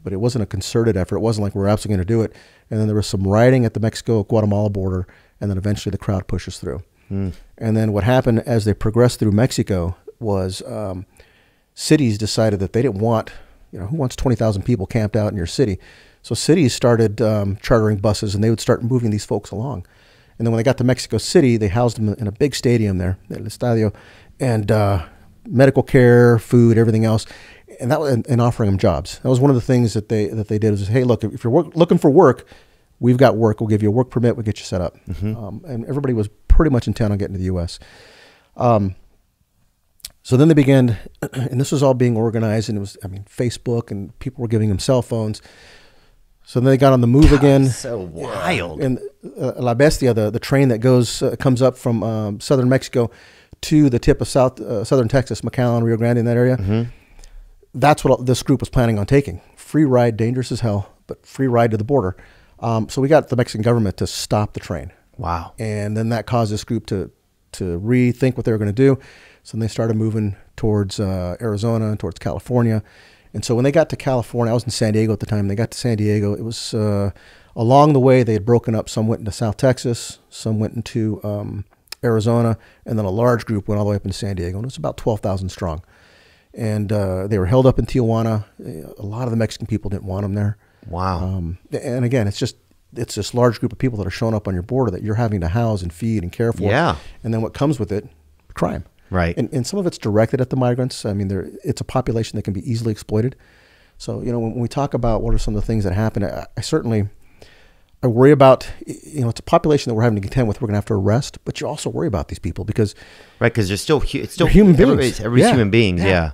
but it wasn't a concerted effort. It wasn't like we're absolutely going to do it. And then there was some rioting at the Mexico-Guatemala border, and then eventually the crowd pushes through. And then what happened as they progressed through Mexico was cities decided that they didn't want, who wants 20,000 people camped out in your city? So cities started chartering buses, and they would start moving these folks along. And then when they got to Mexico City, they housed them in a big stadium there, El Estadio, and medical care, food, everything else, and and offering them jobs. That was one of the things that they did was, hey, look, if you're looking for work, we've got work. We'll give you a work permit. We'll get you set up. And everybody was pretty much intent on getting to the U.S. So then they began, and this was all being organized, and it was, Facebook, and people were giving them cell phones. So then they got on the move again. So wild. And La Bestia, the train that comes up from southern Mexico to the tip of southern Texas, McAllen, Rio Grande, in that area. That's what this group was planning on taking. Free ride, dangerous as hell, but free ride to the border. So we got the Mexican government to stop the train. Wow. And then that caused this group to rethink what they were going to do. So then they started moving towards Arizona and towards California. And so when they got to California, I was in San Diego at the time. They got to San Diego. It was along the way, they had broken up. Some went into South Texas, some went into Arizona, and then a large group went all the way up into San Diego. And it was about 12,000 strong. And they were held up in Tijuana. A lot of the Mexican people didn't want them there. Wow. And again, it's this large group of people that are showing up on your border that you're having to house and feed and care for. Yeah. And then what comes with it? Crime. Right. And some of it's directed at the migrants. It's a population that can be easily exploited. So, when we talk about what are some of the things that happen, I worry about, it's a population that we're having to contend with. We're going to have to arrest, but you also worry about these people because they're still human beings. Everybody's human beings. Yeah.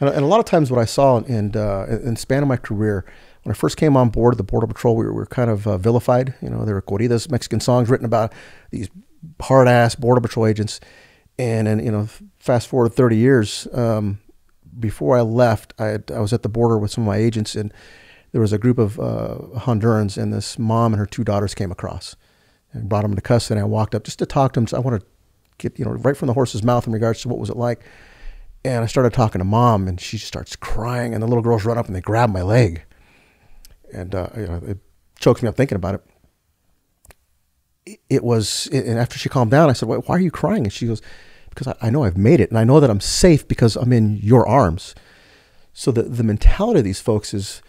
And a lot of times what I saw in the span of my career, when I first came on board the Border Patrol, we were kind of vilified. There were corridas, Mexican songs written about these hard-ass Border Patrol agents. And fast forward 30 years, before I left, I was at the border with some of my agents, and there was a group of Hondurans, and this mom and her two daughters came across and brought them into custody. And I walked up just to talk to them. So I want to get, right from the horse's mouth in regards to what was it like. And I started talking to mom, and she just starts crying, and the little girls run up and they grab my leg. And it chokes me up thinking about it. And after she calmed down, I said, why are you crying? And she goes, because I know I've made it, and I know that I'm safe because I'm in your arms. So the mentality of these folks is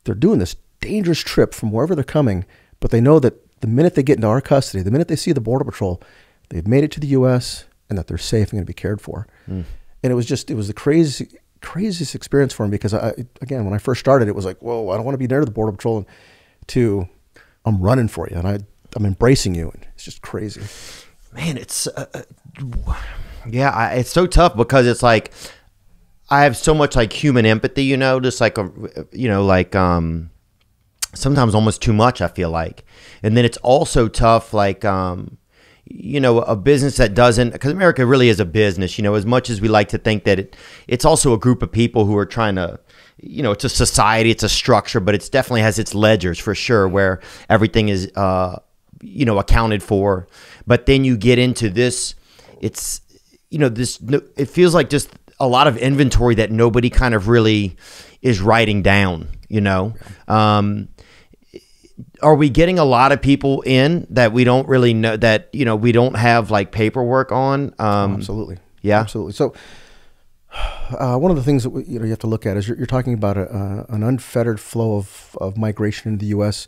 they're doing this dangerous trip from wherever they're coming, but they know that the minute they get into our custody, the minute they see the Border Patrol, they've made it to the U.S. and that they're safe and going to be cared for. And it was the craziest experience for me because, again, when I first started, it was like, whoa, I don't want to be near the Border Patrol, and to I'm running for you, and I'm embracing you, and it's just crazy. Man, it's it's so tough because it's like I have so much like human empathy, just like sometimes almost too much, I feel like. And then it's also tough, like a business that doesn't, because America really is a business, as much as we like to think that it's also a group of people who are trying to, it's a society, it's a structure, but it definitely has its ledgers for sure where everything is accounted for. But then you get into this, it's, it feels like just a lot of inventory that nobody kind of really is writing down, Are we getting a lot of people in that we don't really know, that, we don't have like paperwork on? Absolutely. Yeah. Absolutely. So one of the things that you have to look at is you're talking about an unfettered flow of migration into the U.S.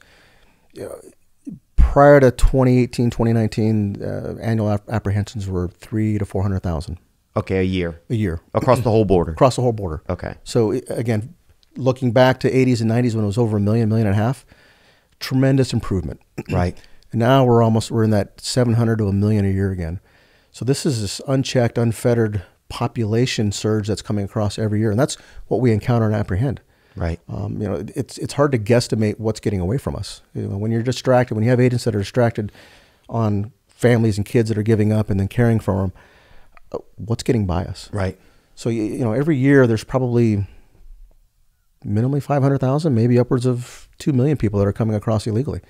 prior to 2018, 2019, annual apprehensions were 300,000 to 400,000 Okay, a year a year across the whole border. across the whole border. Okay, So again, looking back to 80s and 90s when it was over a million and a half, tremendous improvement. right. And now we're in that 700 to a million a year again. So this is this unchecked, unfettered population surge that's coming across every year, and that's what we encounter and apprehend. Right. It's hard to guesstimate what's getting away from us. When you're distracted, when you have agents that are distracted on families and kids that are giving up and then caring for them, what's getting by us? Right. So every year there's probably minimally 500,000, maybe upwards of 2 million people that are coming across illegally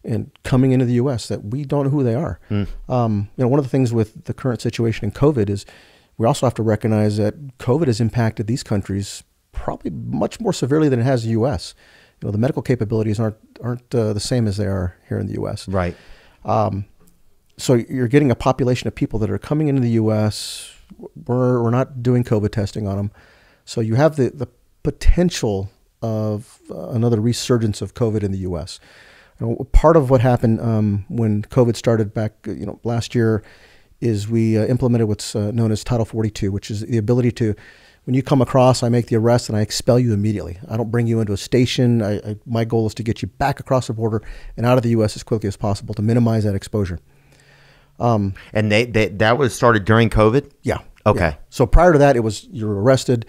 and coming into the U.S. that we don't know who they are. One of the things with the current situation in COVID is we also have to recognize that COVID has impacted these countries probably much more severely than it has the U.S. The medical capabilities aren't the same as they are here in the U.S. Right. So you're getting a population of people that are coming into the U.S. We're not doing COVID testing on them. So you have the potential of another resurgence of COVID in the U.S. Part of what happened when COVID started back last year is we implemented what's known as Title 42, which is the ability to, when you come across, I make the arrest and I expel you immediately. I don't bring you into a station. My goal is to get you back across the border and out of the U.S. as quickly as possible to minimize that exposure. And that was started during COVID? Yeah. Okay. Yeah. So prior to that, it was you're arrested,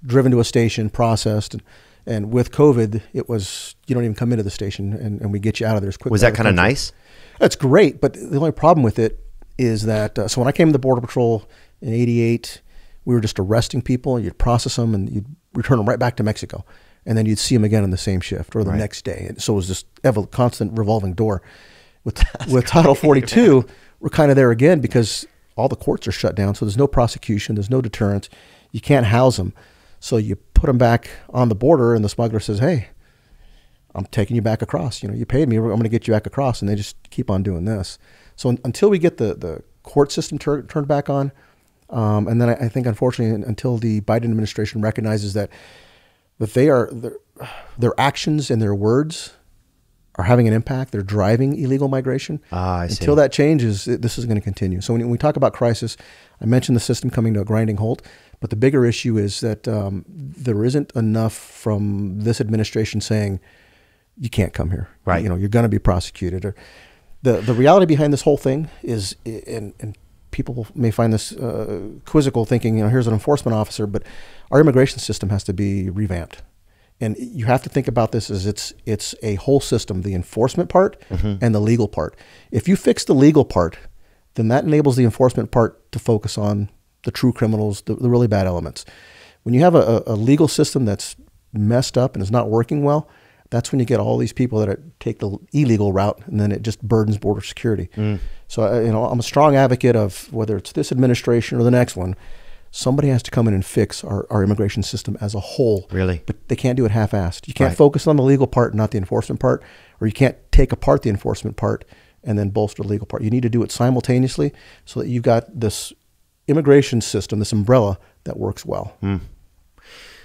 driven to a station, processed. And with COVID, it was you don't even come into the station and we get you out of there as quickly. Was that kind of nice? That's great. But the only problem with it is that, so when I came to the Border Patrol in '88, we were just arresting people. You'd process them and you'd return them right back to Mexico. And then you'd see them again on the same shift or the next day. And so it was this constant revolving door. With Title 42, we're kind of there again because all the courts are shut down. So there's no prosecution. There's no deterrent. You can't house them. So you put them back on the border and the smuggler says, hey, I'm taking you back across. You paid me. I'm going to get you back across. And they just keep on doing this. So until we get the court system turned back on, and then I think, unfortunately, until the Biden administration recognizes that their actions and their words are having an impact, they're driving illegal migration. I see. Until that changes, this is going to continue. So when we talk about crisis, I mentioned the system coming to a grinding halt, but the bigger issue is that there isn't enough from this administration saying, you can't come here. Right. You're going to be prosecuted. Or the reality behind this whole thing is, and people may find this quizzical, thinking, here's an enforcement officer, but our immigration system has to be revamped. And you have to think about this as it's a whole system, the enforcement part and the legal part. If you fix the legal part, then that enables the enforcement part to focus on the true criminals, the really bad elements. When you have a legal system that's messed up and is not working well, that's when you get all these people that take the illegal route, and then it just burdens border security. So I'm a strong advocate of whether it's this administration or the next one, somebody has to come in and fix our immigration system as a whole. Really? But they can't do it half-assed. You can't focus on the legal part, not the enforcement part, or you can't take apart the enforcement part and then bolster the legal part. You need to do it simultaneously so that you've got this immigration system, this umbrella that works well.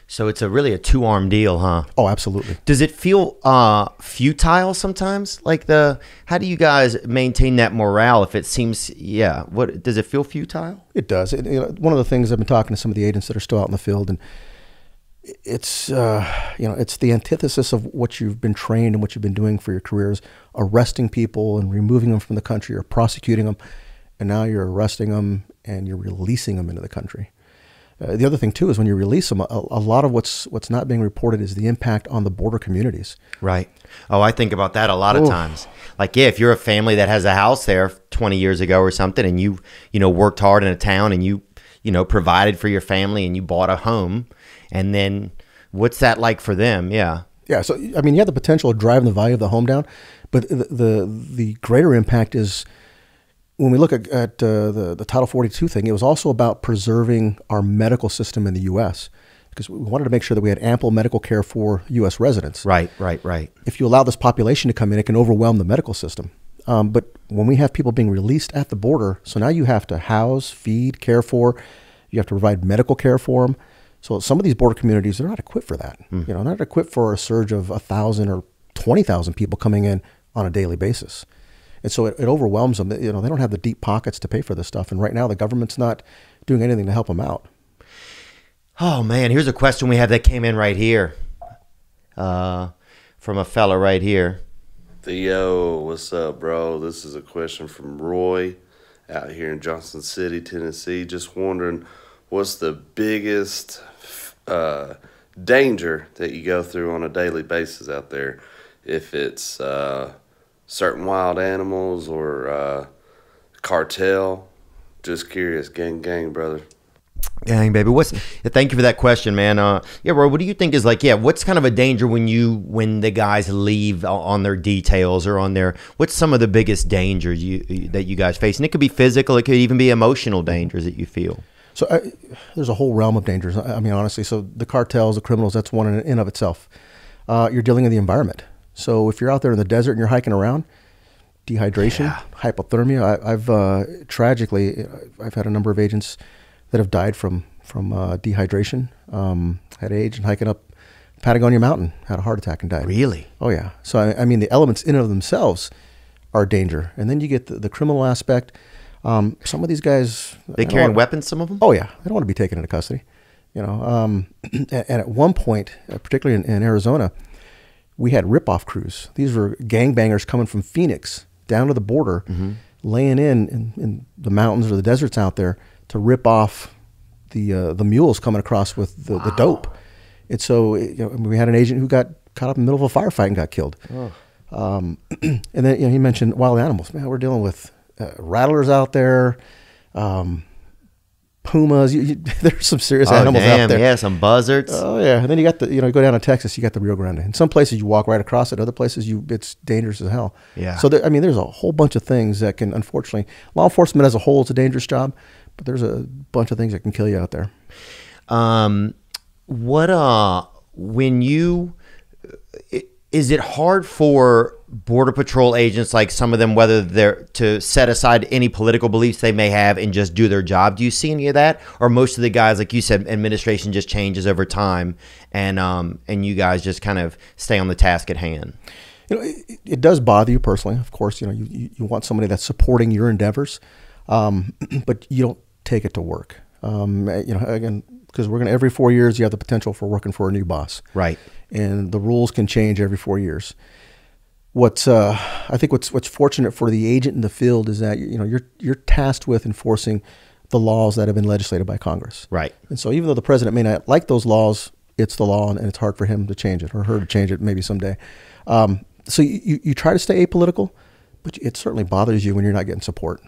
So it's really a two-arm deal, huh? Oh, absolutely. Does it feel futile sometimes? How do you guys maintain that morale if it seems, what does it feel futile? It does. One of the things I've been talking to some of the agents that are still out in the field, and it's it's the antithesis of what you've been trained and what you've been doing for your careers, arresting people and removing them from the country or prosecuting them, and now you're arresting them and you're releasing them into the country. The other thing too is when you release them, a lot of what's not being reported is the impact on the border communities. Right. Oh, I think about that a lot of times. If you're a family that has a house there 20 years ago or something, and you worked hard in a town and you provided for your family and you bought a home, and then what's that like for them? Yeah. Yeah. So you have the potential of driving the value of the home down, but the greater impact is, when we look at the Title 42 thing, it was also about preserving our medical system in the U.S. because we wanted to make sure that we had ample medical care for U.S. residents. Right. If you allow this population to come in, it can overwhelm the medical system. But when we have people being released at the border, so now you have to house, feed, care for, you have to provide medical care for them. So some of these border communities, they're not equipped for that. They're not equipped for a surge of 1,000 or 20,000 people coming in on a daily basis. And so it overwhelms them. You know, they don't have the deep pockets to pay for this stuff. And right now the government's not doing anything to help them out. Oh, man, here's a question we have that came in right here from a fella right here. Theo, what's up, bro? This is a question from Roy out here in Johnson City, Tennessee. Just wondering, what's the biggest danger that you go through on a daily basis out there? If it's certain wild animals or cartel. Just curious. Gang, brother. Gang, baby. Thank you for that question, man. Yeah, Roy, what do you think is like, what's kind of a danger when the guys leave on their details or on their, what's some of the biggest dangers that you guys face? And it could be physical, it could even be emotional dangers that you feel. So there's a whole realm of dangers. I mean, honestly, so the cartels, the criminals, that's one in and of itself. You're dealing in the environment. So if you're out there in the desert and you're hiking around, dehydration, hypothermia. I've tragically, I've had a number of agents that have died from dehydration. Had an agent hiking up Patagonia Mountain, had a heart attack and died. Really? Oh yeah. So I mean, the elements in and of themselves are danger, and then you get the criminal aspect. Some of these guys, they carrying weapons. Some of them. Oh yeah, they don't want to be taken into custody. You know, and at one point, particularly in Arizona, we had rip-off crews. These were gangbangers coming from Phoenix down to the border, laying in the mountains or the deserts out there to rip off the mules coming across with the dope. And so we had an agent who got caught up in the middle of a firefight and got killed. And then he mentioned wild animals. Man, we're dealing with rattlers out there, pumas. There's some serious animals out there. Yeah, some buzzards. Oh yeah. And then you got you go down to Texas, you got the Rio Grande. In some places you walk right across it. Other places it's dangerous as hell. Yeah. So I mean, there's a whole bunch of things that can, unfortunately, law enforcement as a whole is a dangerous job, but there's a bunch of things that can kill you out there. Is it hard for Border Patrol agents, like some of them, whether they're to set aside any political beliefs they may have and just do their job? Do you see any of that? Or most of the guys, like you said, administration just changes over time and you guys just kind of stay on the task at hand? You know, it does bother you personally. Of course, you want somebody that's supporting your endeavors, but you don't take it to work. Again, because every 4 years you have the potential for working for a new boss. Right. And the rules can change every 4 years. I think what's fortunate for the agent in the field is that you're tasked with enforcing the laws that have been legislated by Congress. Right. And so even though the president may not like those laws, it's the law, and it's hard for him to change it or her to change it maybe someday. So you try to stay apolitical, but it certainly bothers you when you're not getting support.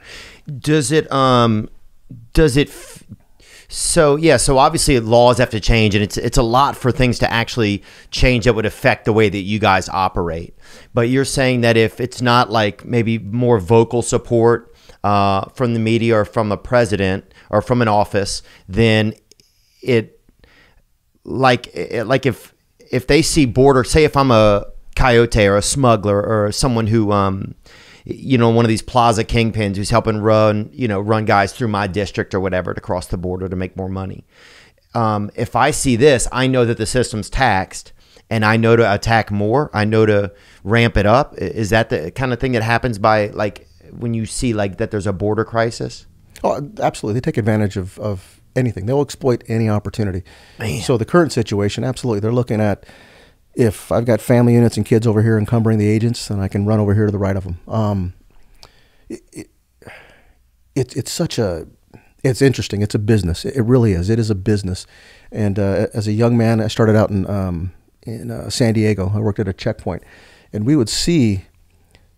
So obviously laws have to change, and it's a lot for things to actually change that would affect the way that you guys operate. But you're saying that if it's not like maybe more vocal support from the media or from a president or from an office, then if they see border, say if I'm a coyote or a smuggler or someone who one of these plaza kingpins who's helping run guys through my district or whatever to cross the border to make more money. If I see this, I know that the system's taxed, and I know to attack more. I know to ramp it up. Is that the kind of thing that happens by when you see that there's a border crisis? Oh, absolutely. They take advantage of anything. They'll exploit any opportunity. Man. So the current situation, absolutely. They're looking at, if I've got family units and kids over here encumbering the agents, then I can run over here to the right of them. It's interesting. It's a business. It really is. It is a business. And as a young man, I started out in San Diego. I worked at a checkpoint, and we would see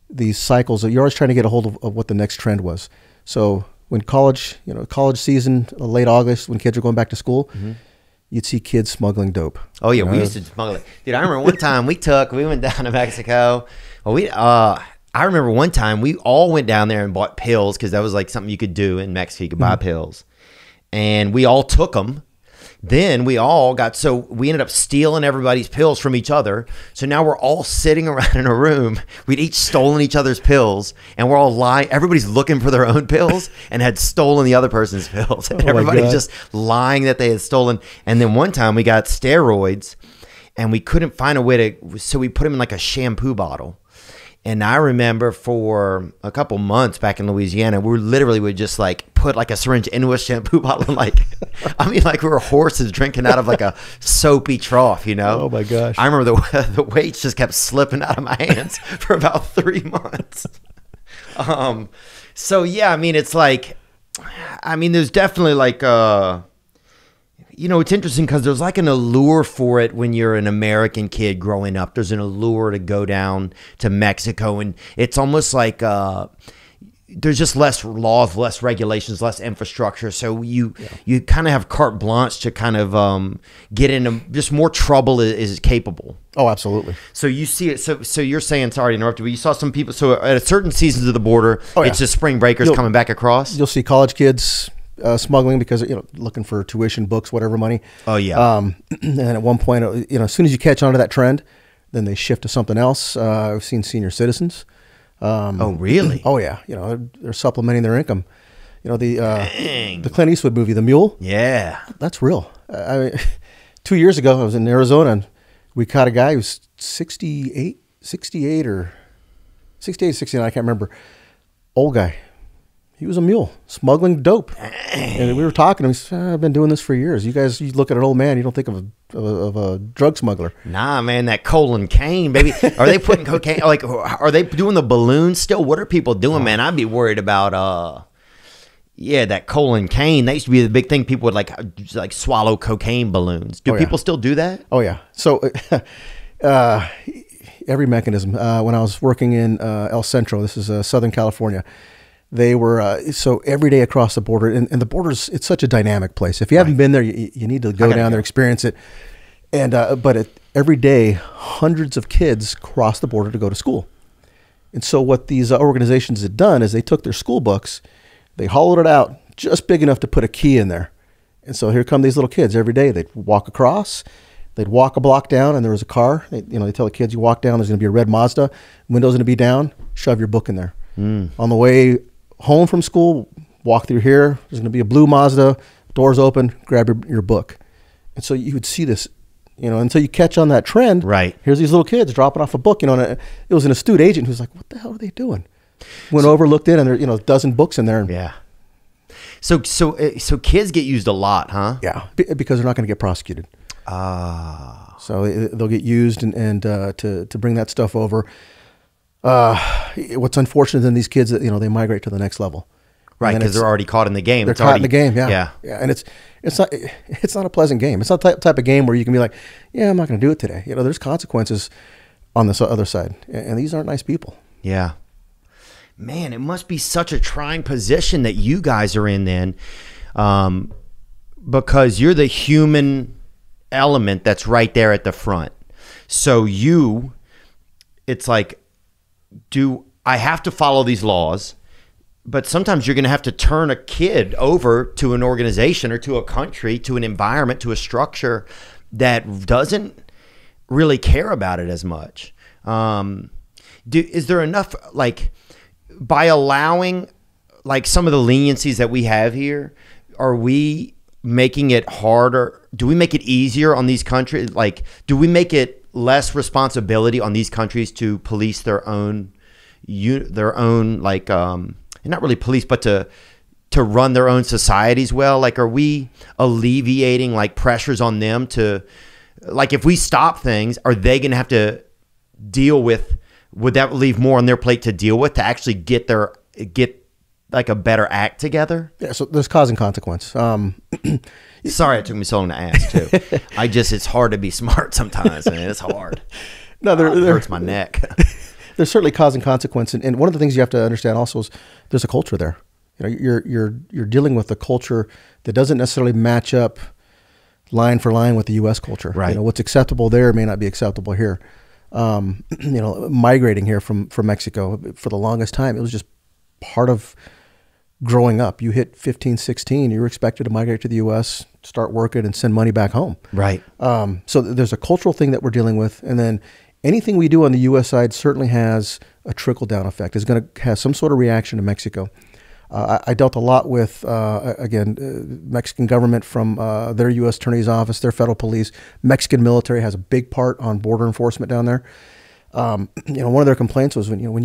these cycles. You're always trying to get a hold of what the next trend was. So when college season, late August, when kids are going back to school, you'd see kids smuggling dope. Oh yeah, we used to smuggle it. Dude, I remember one time we went down to Mexico. Well, I remember one time we all went down there and bought pills, because that was something you could do in Mexico. You could buy pills, and we all took them. Then we ended up stealing everybody's pills from each other. So now we're all sitting around in a room. We'd each stolen each other's pills, and we're all lying. Everybody's looking for their own pills and had stolen the other person's pills. And everybody's just lying that they had stolen. And then one time we got steroids, and we couldn't find a way so we put them in a shampoo bottle. And I remember for a couple months back in Louisiana, we literally would just like put like a syringe into a shampoo bottle and like, I mean, like we were horses drinking out of like a soapy trough, you know? Oh my gosh. I remember the weights just kept slipping out of my hands for about 3 months. So yeah, I mean, it's like, I mean, there's definitely like, you know, it's interesting because there's like an allure for it when you're an American kid growing up. There's an allure to go down to Mexico, and it's almost like there's just less laws, less regulations, less infrastructure. So you kind of have carte blanche to kind of get into just more trouble is capable. Oh, absolutely. So you see it. So you're saying, sorry to interrupt you, but you saw some people. So at a certain seasons of the border, it's just spring breakers coming back across. You'll see college kids smuggling because, you know, looking for tuition, books, whatever money. Oh yeah. And at one point, you know, as soon as you catch on to that trend, then they shift to something else. I've seen senior citizens. Oh really? Oh yeah. You know, they're supplementing their income. You know, the Clint Eastwood movie, The Mule. Yeah. That's real. I mean, 2 years ago, I was in Arizona and we caught a guy who was 68 or 69. I can't remember. Old guy. He was a mule smuggling dope. And we were talking to him. He said, I've been doing this for years. You guys, you look at an old man, you don't think of a drug smuggler. Nah, man, that colon cane, baby. Are they putting cocaine? Like, are they doing the balloons still? What are people doing, man? I'd be worried about, that colon cane. That used to be the big thing. People would like swallow cocaine balloons. Do people still do that? Oh yeah. So, every mechanism. When I was working in El Centro, this is Southern California. They were so every day across the border, and the border's it's such a dynamic place. If you haven't been there, you need to go down there, experience it. And but every day, hundreds of kids cross the border to go to school. And so what these organizations had done is they took their school books, they hollowed it out just big enough to put a key in there. And so here come these little kids every day. They'd walk across, they'd walk a block down, and there was a car. They tell the kids, you walk down, there's going to be a red Mazda, windows going to be down, shove your book in there. On the way home from school, walk through here, there's going to be a blue Mazda, doors open, grab your book. And so you would see this, until you catch on that trend. Right. Here's these little kids dropping off a book, and it was an astute agent who's like, what the hell are they doing? Went over, looked in, and there, a dozen books in there. Yeah. So kids get used a lot, huh? Yeah, because they're not going to get prosecuted. So they'll get used and to bring that stuff over. What's unfortunate in these kids that they migrate to the next level, right? Because they're already caught in the game. They're caught in the game, yeah. And it's not a pleasant game. It's not the type of game where you can be like, yeah, I'm not going to do it today. There's consequences on this other side, and these aren't nice people. Yeah, man, it must be such a trying position that you guys are in then, because you're the human element that's right there at the front. So it's like, do I have to follow these laws? But sometimes you're going to have to turn a kid over to an organization or to a country, to an environment, to a structure that doesn't really care about it as much. Is there enough, like, by allowing like some of the leniencies that we have here, are we making it harder? Do we make it easier on these countries? Like, do we make it less responsibility on these countries to police their own like not really police, but to run their own societies well? Like, are we alleviating like pressures on them to, like, if we stop things, are they going to have to deal with? Would that leave more on their plate to deal with, to actually get like a better act together? Yeah. So there's cause and consequence. Sorry, it took me so long to ask too. It's hard to be smart sometimes, man. It's hard. No, it hurts my neck. There's certainly cause and consequence, and one of the things you have to understand also is there's a culture there. You're dealing with a culture that doesn't necessarily match up line for line with the U.S. culture. Right. What's acceptable there may not be acceptable here. Migrating here from Mexico for the longest time, it was just part of growing up. You hit 15, 16, you were expected to migrate to the U.S., start working, and send money back home. Right. So there's a cultural thing that we're dealing with, and then anything we do on the U.S. side certainly has a trickle-down effect. It's going to have some sort of reaction to Mexico. I dealt a lot with, Mexican government from their U.S. Attorney's Office, their federal police. Mexican military has a big part on border enforcement down there. One of their complaints was when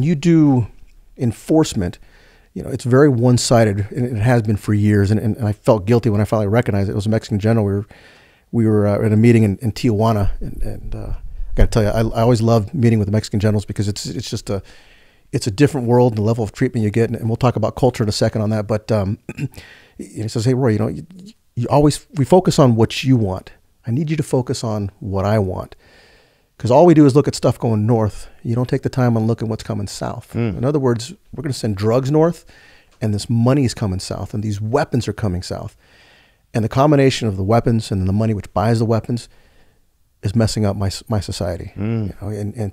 you do enforcement, it's very one-sided, and it has been for years. And I felt guilty when I finally recognized it. It was a Mexican general. We were at a meeting in Tijuana, and I got to tell you, I always love meeting with the Mexican generals because it's just it's a different world and the level of treatment you get. And we'll talk about culture in a second on that. But he says, "Hey, Roy, we focus on what you want. I need you to focus on what I want. Because all we do is look at stuff going north. You don't take the time and look at what's coming south. In other words, we're going to send drugs north, and this money is coming south, and these weapons are coming south. And the combination of the weapons and the money which buys the weapons is messing up my society. And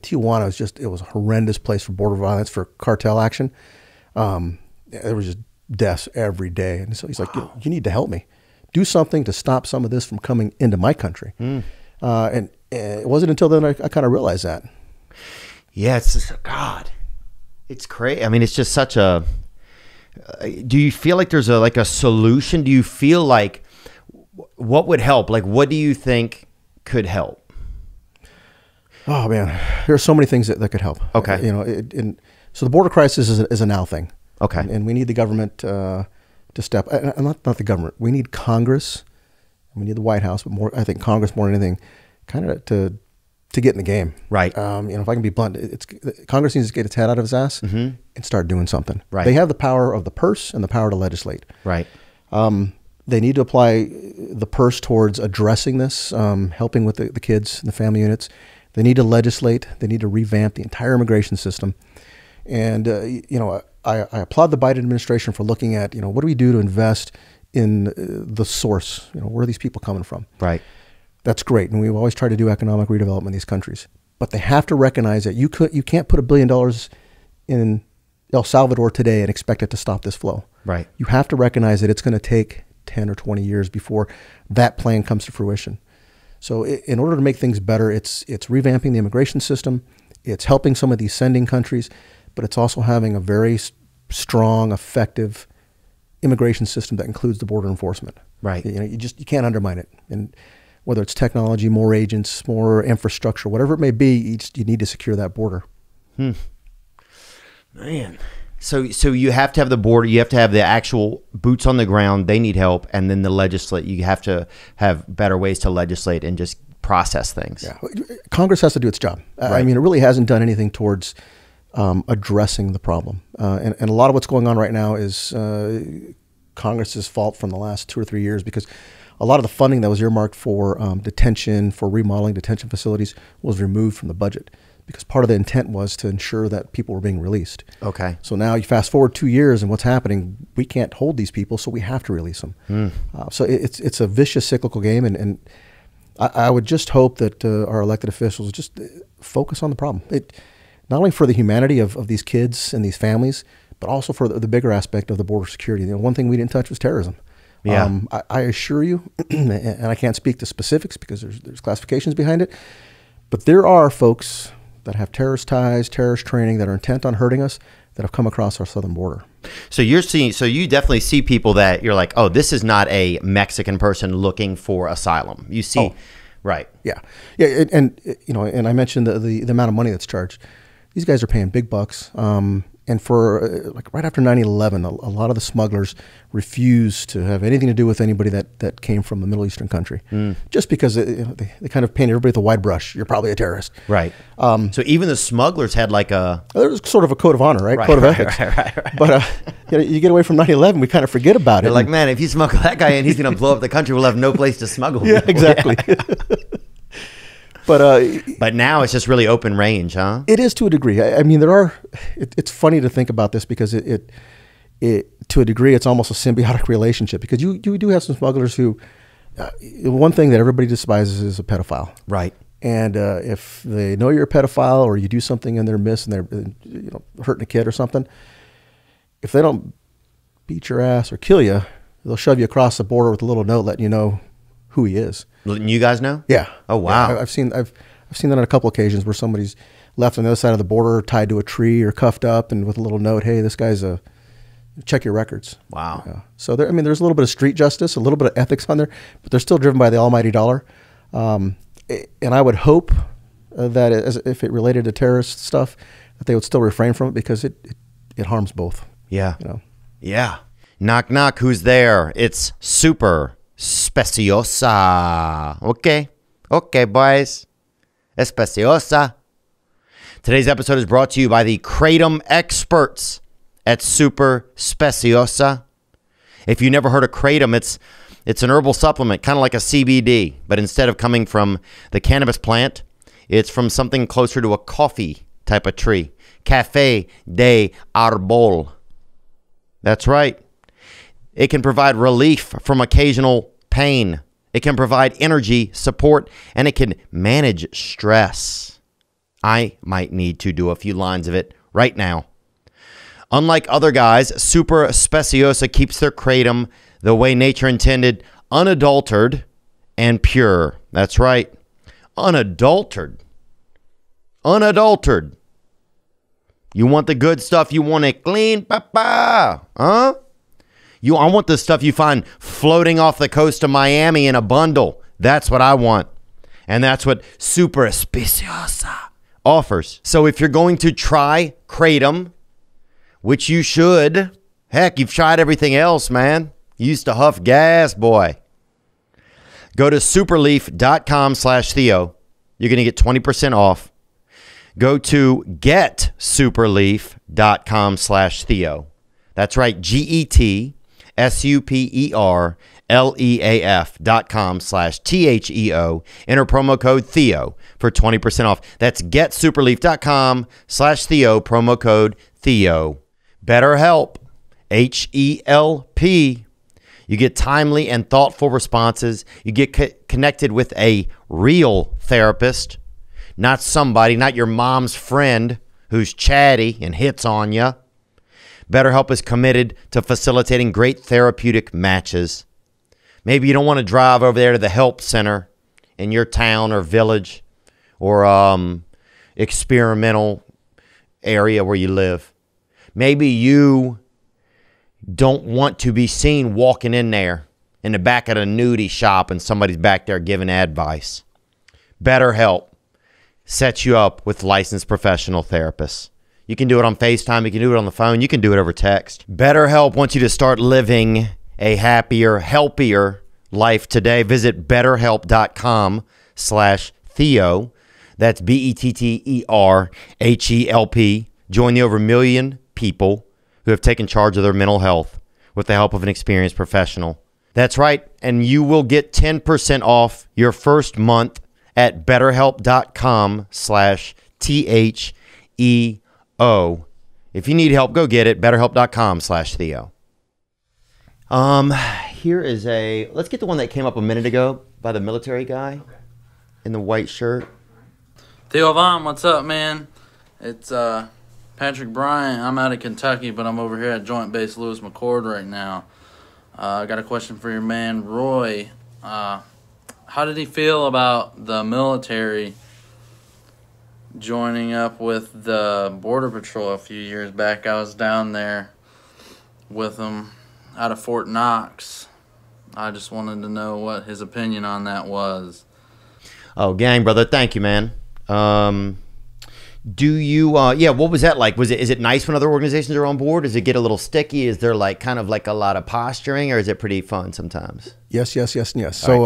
Tijuana it was a horrendous place for border violence, for cartel action. There was just deaths every day. And so he's like, you need to help me. Do something to stop some of this from coming into my country. And it wasn't until then I kind of realized that. Yeah, it's just, God, it's crazy. I mean, it's just such a. Do you feel like there's a solution? Do you feel like what would help? Like, what do you think could help? Oh man, there are so many things that could help. Okay, so the border crisis is a now thing. Okay, and we need the government to step. Not the government. We need Congress. We need the White House, but more. I think Congress more than anything, kind of to get in the game. Right. If I can be blunt, Congress needs to get its head out of its ass and start doing something. Right. They have the power of the purse and the power to legislate. Right. They need to apply the purse towards addressing this, helping with the kids and the family units. They need to legislate. They need to revamp the entire immigration system. And I applaud the Biden administration for looking at what do we do to invest in the source. Where are these people coming from? Right. That's great, and we've always tried to do economic redevelopment in these countries. But they have to recognize that you can't put $1 billion in El Salvador today and expect it to stop this flow. Right. You have to recognize that it's going to take 10 or 20 years before that plan comes to fruition. So in order to make things better, it's revamping the immigration system, it's helping some of these sending countries, but it's also having a very strong, effective immigration system that includes the border enforcement. Right. You can't undermine it. And whether it's technology, more agents, more infrastructure, whatever it may be, you need to secure that border. Man. So you have to have the border, you have to have the actual boots on the ground, they need help, and then you have to have better ways to legislate and just process things. Yeah. Congress has to do its job. Right. I mean, it really hasn't done anything towards addressing the problem. And a lot of what's going on right now is Congress's fault from the last 2 or 3 years, because a lot of the funding that was earmarked for detention, for remodeling detention facilities, was removed from the budget, because part of the intent was to ensure that people were being released. Okay. So now you fast forward 2 years, and what's happening? We can't hold these people, so we have to release them. So it's a vicious cyclical game, and I would just hope that our elected officials just focus on the problem. Not only for the humanity of these kids and these families, but also for the bigger aspect of the border security. One thing we didn't touch was terrorism. Yeah. I assure you, and I can't speak to specifics because there's classifications behind it, but there are folks that have terrorist ties, terrorist training, that are intent on hurting us, that have come across our southern border. So you definitely see people that you're like, oh, this is not a Mexican person looking for asylum. You see, right? Yeah, yeah, and I mentioned the amount of money that's charged. These guys are paying big bucks. And for like right after 9/11, a lot of the smugglers refused to have anything to do with anybody that came from a Middle Eastern country, just because they kind of paint everybody with a wide brush. You're probably a terrorist, right? So even the smugglers had like there was sort of a code of honor, right? Code of ethics. Right. But you get away from 9/11, we kind of forget about it. They're like, man, if you smuggle that guy in, he's going to blow up the country. We'll have no place to smuggle. Yeah, people. Exactly. Yeah. But now it's just really open range, huh? It is to a degree. I mean, it's funny to think about this because it to a degree, it's almost a symbiotic relationship, because you do have some smugglers who, one thing that everybody despises is a pedophile. Right. And if they know you're a pedophile, or you do something in their midst and they're hurting a kid or something, if they don't beat your ass or kill you, they'll shove you across the border with a little note letting you know who he is. Letting you guys know? Yeah. Oh wow. Yeah, I've seen that on a couple occasions where somebody's left on the other side of the border, tied to a tree or cuffed up, and with a little note, "Hey, this guy's check your records." Wow. So there's a little bit of street justice, a little bit of ethics on there, but they're still driven by the almighty dollar. And I would hope that if it related to terrorist stuff, that they would still refrain from it because it harms both. Yeah. You know. Yeah. Knock, knock. Who's there? It's Super Speciosa. Okay. Okay, boys. Especiosa. Today's episode is brought to you by the Kratom experts at Super Speciosa. If you never heard of Kratom, it's an herbal supplement, kind of like a CBD, but instead of coming from the cannabis plant, it's from something closer to a coffee type of tree. Café de Arbol. That's right. It can provide relief from occasional pain. It can provide energy, support, and it can manage stress. I might need to do a few lines of it right now. Unlike other guys, Super Speciosa keeps their kratom the way nature intended, unadulterated and pure. That's right. Unadulterated. Unadulterated. You want the good stuff. You want it clean, papa. Huh? I want the stuff you find floating off the coast of Miami in a bundle. That's what I want. And that's what Super Speciosa offers. So if you're going to try kratom, which you should, heck, you've tried everything else, man. You used to huff gas, boy. Go to superleaf.com/Theo. You're going to get 20% off. Go to getsuperleaf.com/Theo. That's right, GetSuperleaf.com/THEO. Enter promo code Theo for 20% off. That's getsuperleaf.com/Theo, promo code Theo. BetterHelp, HELP. You get timely and thoughtful responses. You get connected with a real therapist, not your mom's friend who's chatty and hits on you. BetterHelp is committed to facilitating great therapeutic matches. Maybe you don't want to drive over there to the help center in your town or village or experimental area where you live. Maybe you don't want to be seen walking in there in the back of a nudie shop and somebody's back there giving advice. BetterHelp sets you up with licensed professional therapists. You can do it on FaceTime. You can do it on the phone. You can do it over text. BetterHelp wants you to start living a happier, healthier life today. Visit betterhelp.com/Theo. That's BetterHelp. Join the over 1 million people who have taken charge of their mental health with the help of an experienced professional. That's right. And you will get 10% off your first month at betterhelp.com/THEO. If you need help, go get it. betterhelp.com/Theo. Here is let's get the one that came up a minute ago by the military guy in the white shirt. Theo Vaughn, what's up, man? It's Patrick Bryant. I'm out of Kentucky, but I'm over here at Joint Base Lewis McChord right now. I got a question for your man, Roy. How did he feel about the military joining up with the Border Patrol a few years back? I was down there with him out of Fort Knox. I just wanted to know what his opinion on that was. Oh, gang, brother. Thank you, man. Do you, what was that like? Is it nice when other organizations are on board? Does it get a little sticky? Is there kind of a lot of posturing, or is it pretty fun sometimes? Yes, and yes. So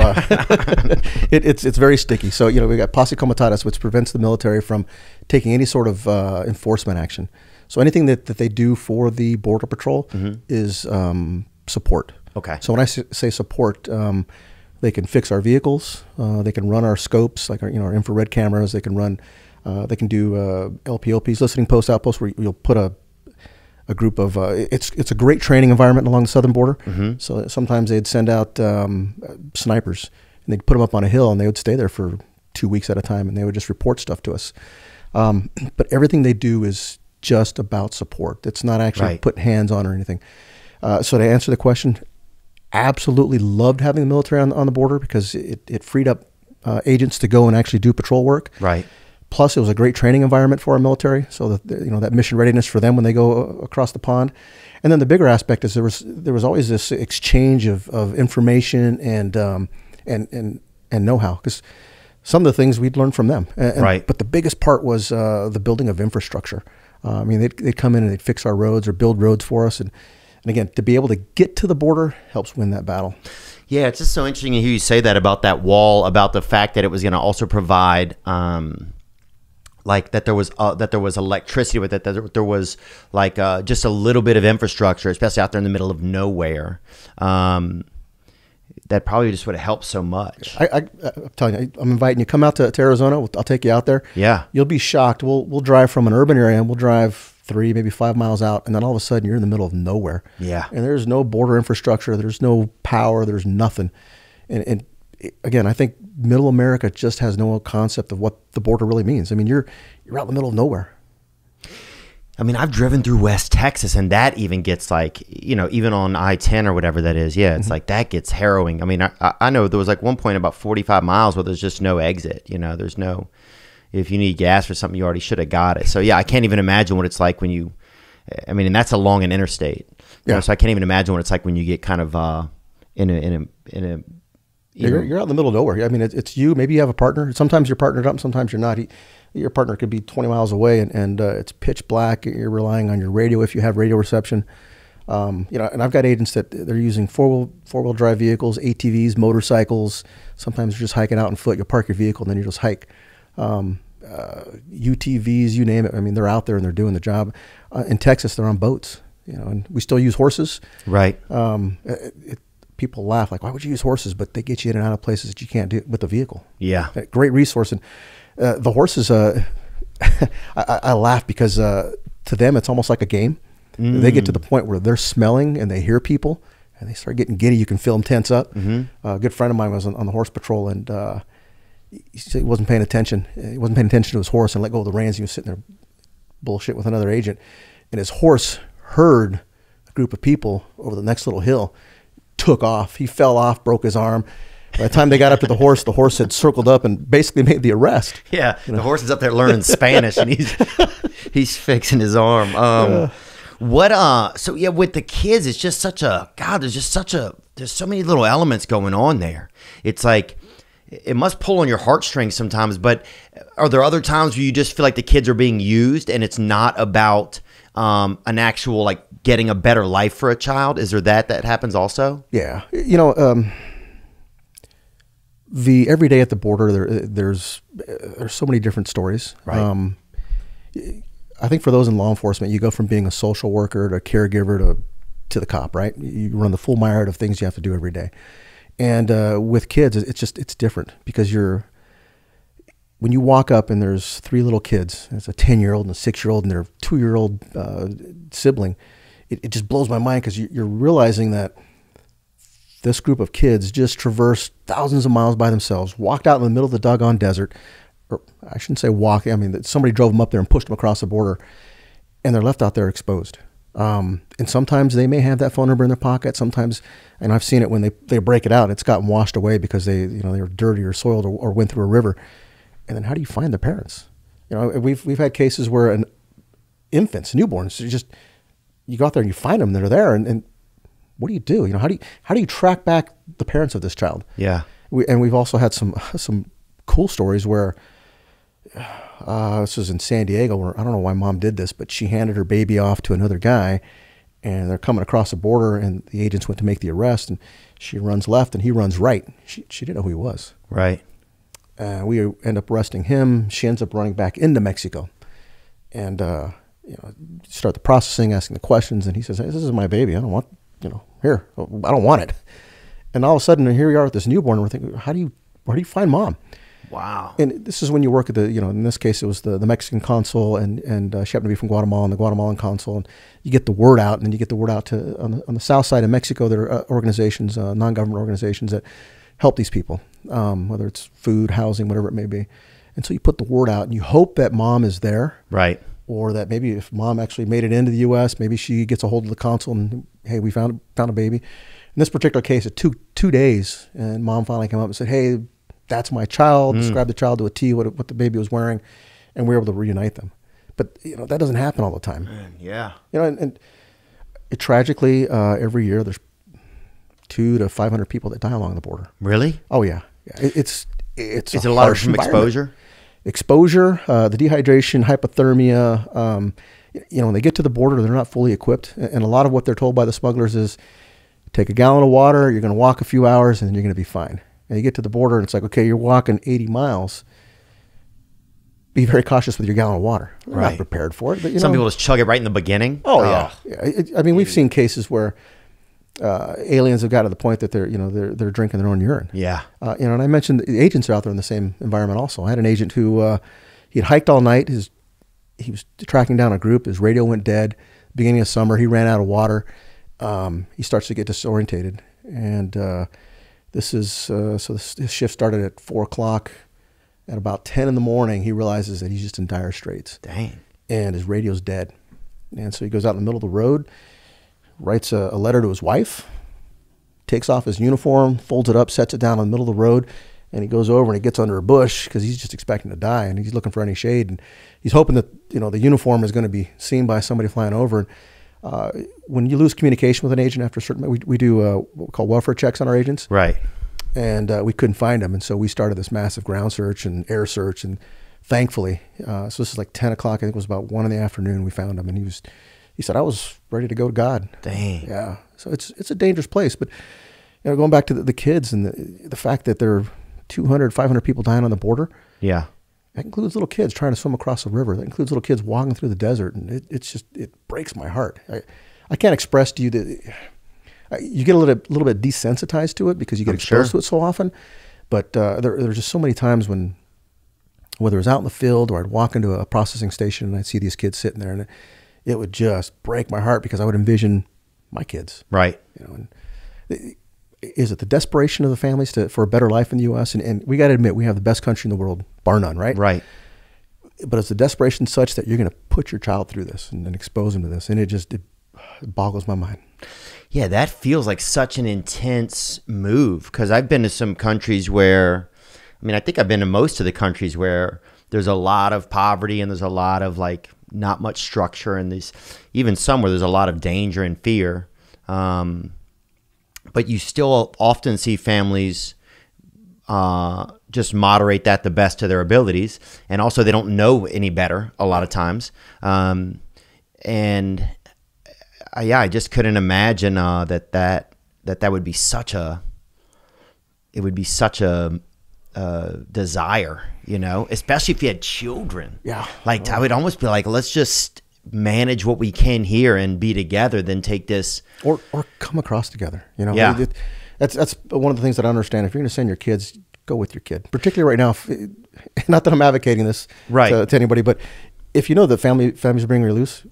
it's very sticky. So, we got posse comitatus, which prevents the military from taking any sort of enforcement action. So anything that they do for the Border Patrol is support. Okay. So when I say support, they can fix our vehicles. They can run our scopes, like our infrared cameras. They can run. They can do LPOPs, listening post outposts, where you'll put a group of. It's a great training environment along the southern border. So sometimes they'd send out snipers, and they'd put them up on a hill, and they would stay there for 2 weeks at a time, and they would just report stuff to us. But everything they do is just about support. It's not actually putting hands on or anything. So to answer the question, absolutely loved having the military on the border because it freed up agents to go and actually do patrol work. Right. Plus, it was a great training environment for our military, so that that mission readiness for them when they go across the pond. And then the bigger aspect is there was always this exchange of information and know-how, because some of the things we'd learned from them. Right. But the biggest part was the building of infrastructure. I mean, they'd come in and they'd fix our roads or build roads for us. And again, to be able to get to the border helps win that battle. Yeah, it's just so interesting to hear you say that about that wall, about the fact that it was going to also provide, like that there was electricity with it, that there was like just a little bit of infrastructure, especially out there in the middle of nowhere. That probably just would have helped so much. I'm telling you, I'm inviting you. Come out to Arizona. I'll take you out there. Yeah, you'll be shocked. We'll drive from an urban area and we'll drive 3, maybe 5 miles out, and then all of a sudden you're in the middle of nowhere. Yeah, and there's no border infrastructure. There's no power. There's nothing. And again, I think Middle America just has no concept of what the border really means. I mean, you're out in the middle of nowhere. I mean, I've driven through West Texas, and that even gets like, even on I-10 or whatever that is. Yeah, it's like that gets harrowing. I mean, I know there was like one point about 45 miles where there's just no exit. There's no, if you need gas or something, you already should have got it. So yeah, I can't even imagine what it's like when you, and that's along an interstate. So I can't even imagine what it's like when you get kind of in a. You're out in the middle of nowhere. I mean, it's you. Maybe you have a partner. Sometimes you're partnered up, sometimes you're not. Your partner could be 20 miles away, and it's pitch black. You're relying on your radio if you have radio reception. And I've got agents that they're using four-wheel drive vehicles, ATVs, motorcycles. Sometimes you're just hiking out on foot. You'll park your vehicle, and then you just hike. UTVs, you name it. I mean, they're out there and they're doing the job. In Texas, they're on boats. And we still use horses. Right. People laugh like, why would you use horses? But they get you in and out of places that you can't do with a vehicle. Yeah. Great resource. And the horses, I laugh because to them, it's almost like a game. They get to the point where they're smelling and they hear people and they start getting giddy. You can feel them tense up. A good friend of mine was on the horse patrol, and he said he wasn't paying attention. He wasn't paying attention to his horse and let go of the reins. He was sitting there bullshit with another agent. And his horse heard a group of people over the next little hill, took off. He fell off, broke his arm. By the time they got up to the horse had circled up and basically made the arrest. Yeah, the horse is up there learning Spanish, and he's fixing his arm. So yeah, with the kids, it's just such a, God, there's so many little elements going on there. It's like, it must pull on your heartstrings sometimes, but are there other times where you just feel like the kids are being used and it's not about an actual, like, getting a better life for a child? Is there that happens also? Yeah. The every day at the border, there's so many different stories. Right. I think for those in law enforcement, you go from being a social worker to a caregiver to the cop, right? You run the full myriad of things you have to do every day. And with kids, it's different because when you walk up and there's 3 little kids, it's a 10-year-old and a 6-year-old and their 2-year-old sibling, it just blows my mind because you're realizing that this group of kids just traversed thousands of miles by themselves, walked out in the middle of the doggone desert, or I shouldn't say walk. I mean, somebody drove them up there and pushed them across the border, and they're left out there exposed. And sometimes they may have that phone number in their pocket. Sometimes, and I've seen it when they break it out, it's gotten washed away because they were dirty or soiled or went through a river. And then how do you find their parents? We've had cases where infants, newborns, you go out there and you find them, they're there, and what do you do? How do you track back the parents of this child? Yeah. We've also had some cool stories where this was in San Diego, where I don't know why mom did this, but she handed her baby off to another guy, and they're coming across the border, and the agents went to make the arrest, and she runs left and he runs right. She didn't know who he was. Right. We end up arresting him. She ends up running back into Mexico, and start the processing, asking the questions, and he says, "Hey, this is my baby. I don't want, here. I don't want it." And all of a sudden, here we are with this newborn, and we're thinking, where do you find mom? Wow. And this is when you work at the, in this case, it was the Mexican consul, and she happened to be from Guatemala, and the Guatemalan consul, and you get the word out, and then you get the word out to, on the south side of Mexico, there are organizations, non-government organizations that help these people, whether it's food, housing, whatever it may be. And so you put the word out, and you hope that mom is there. Right. Or that maybe if mom actually made it into the U.S., maybe she gets a hold of the consul and, hey, we found a baby. In this particular case, it took 2 days, and mom finally came up and said, "Hey, that's my child." Described the child to a T, what the baby was wearing, and we were able to reunite them. But that doesn't happen all the time. Man, yeah. And it tragically every year there's 200 to 500 people that die along the border. Really? Oh yeah. It's it's Is it a lot of harsh from environment. exposure? Exposure, the dehydration, hypothermia. When they get to the border, they're not fully equipped. And a lot of what they're told by the smugglers is, take a gallon of water, you're going to walk a few hours, and then you're going to be fine. And you get to the border, and it's like, okay, you're walking 80 miles. Be very cautious with your gallon of water. We're Right. not prepared for it. But, Some people just chug it right in the beginning. Oh, yeah. I mean, we've seen cases where aliens have got to the point that they're drinking their own urine. Yeah. And I mentioned the agents are out there in the same environment also. I had an agent who he had hiked all night. He was tracking down a group. His radio went dead. Beginning of summer, he ran out of water. He starts to get disorientated. And his shift started at 4 o'clock. At about 10 in the morning, he realizes that he's just in dire straits. Dang. And his radio's dead. And so he goes out in the middle of the road, writes a letter to his wife, takes off his uniform, folds it up, sets it down in the middle of the road, and he goes over and he gets under a bush because he's just expecting to die, and he's looking for any shade. And he's hoping that the uniform is going to be seen by somebody flying over. And when you lose communication with an agent after a certain, we do what we call welfare checks on our agents. Right. And we couldn't find him, and so we started this massive ground search and air search, and thankfully, so this is like 10 o'clock, I think it was about 1 in the afternoon, we found him, and he said, I was ready to go to God. Dang. Yeah, so it's a dangerous place, but going back to the kids and the fact that there are 200, 500 people dying on the border, Yeah. that includes little kids trying to swim across the river, that includes little kids walking through the desert, and it breaks my heart. I can't express to you that. You get a little bit desensitized to it because you get exposed to it so often. But there's just so many times when, whether it was out in the field or I'd walk into a processing station and I'd see these kids sitting there, and it would just break my heart because I would envision my kids. Right. Is it the desperation of the families for a better life in the U.S.? And we got to admit, we have the best country in the world, bar none, right? Right. But it's the desperation such that you're going to put your child through this and expose him to this, and it boggles my mind. Yeah, that feels like such an intense move because I've been to some countries where, I think I've been to most of the countries where there's a lot of poverty and there's a lot of not much structure, and there's even some where there's a lot of danger and fear. But you still often see families just moderate that the best to their abilities, and also they don't know any better a lot of times. I just couldn't imagine that would be such a desire, especially if you had children. Yeah. I would almost be like, let's just manage what we can here and be together than take this or come across together. Yeah. That's one of the things that I understand. If you're going to send your kids, go with your kid. Particularly right now, not that I'm advocating this to anybody, but if you know that families are being released,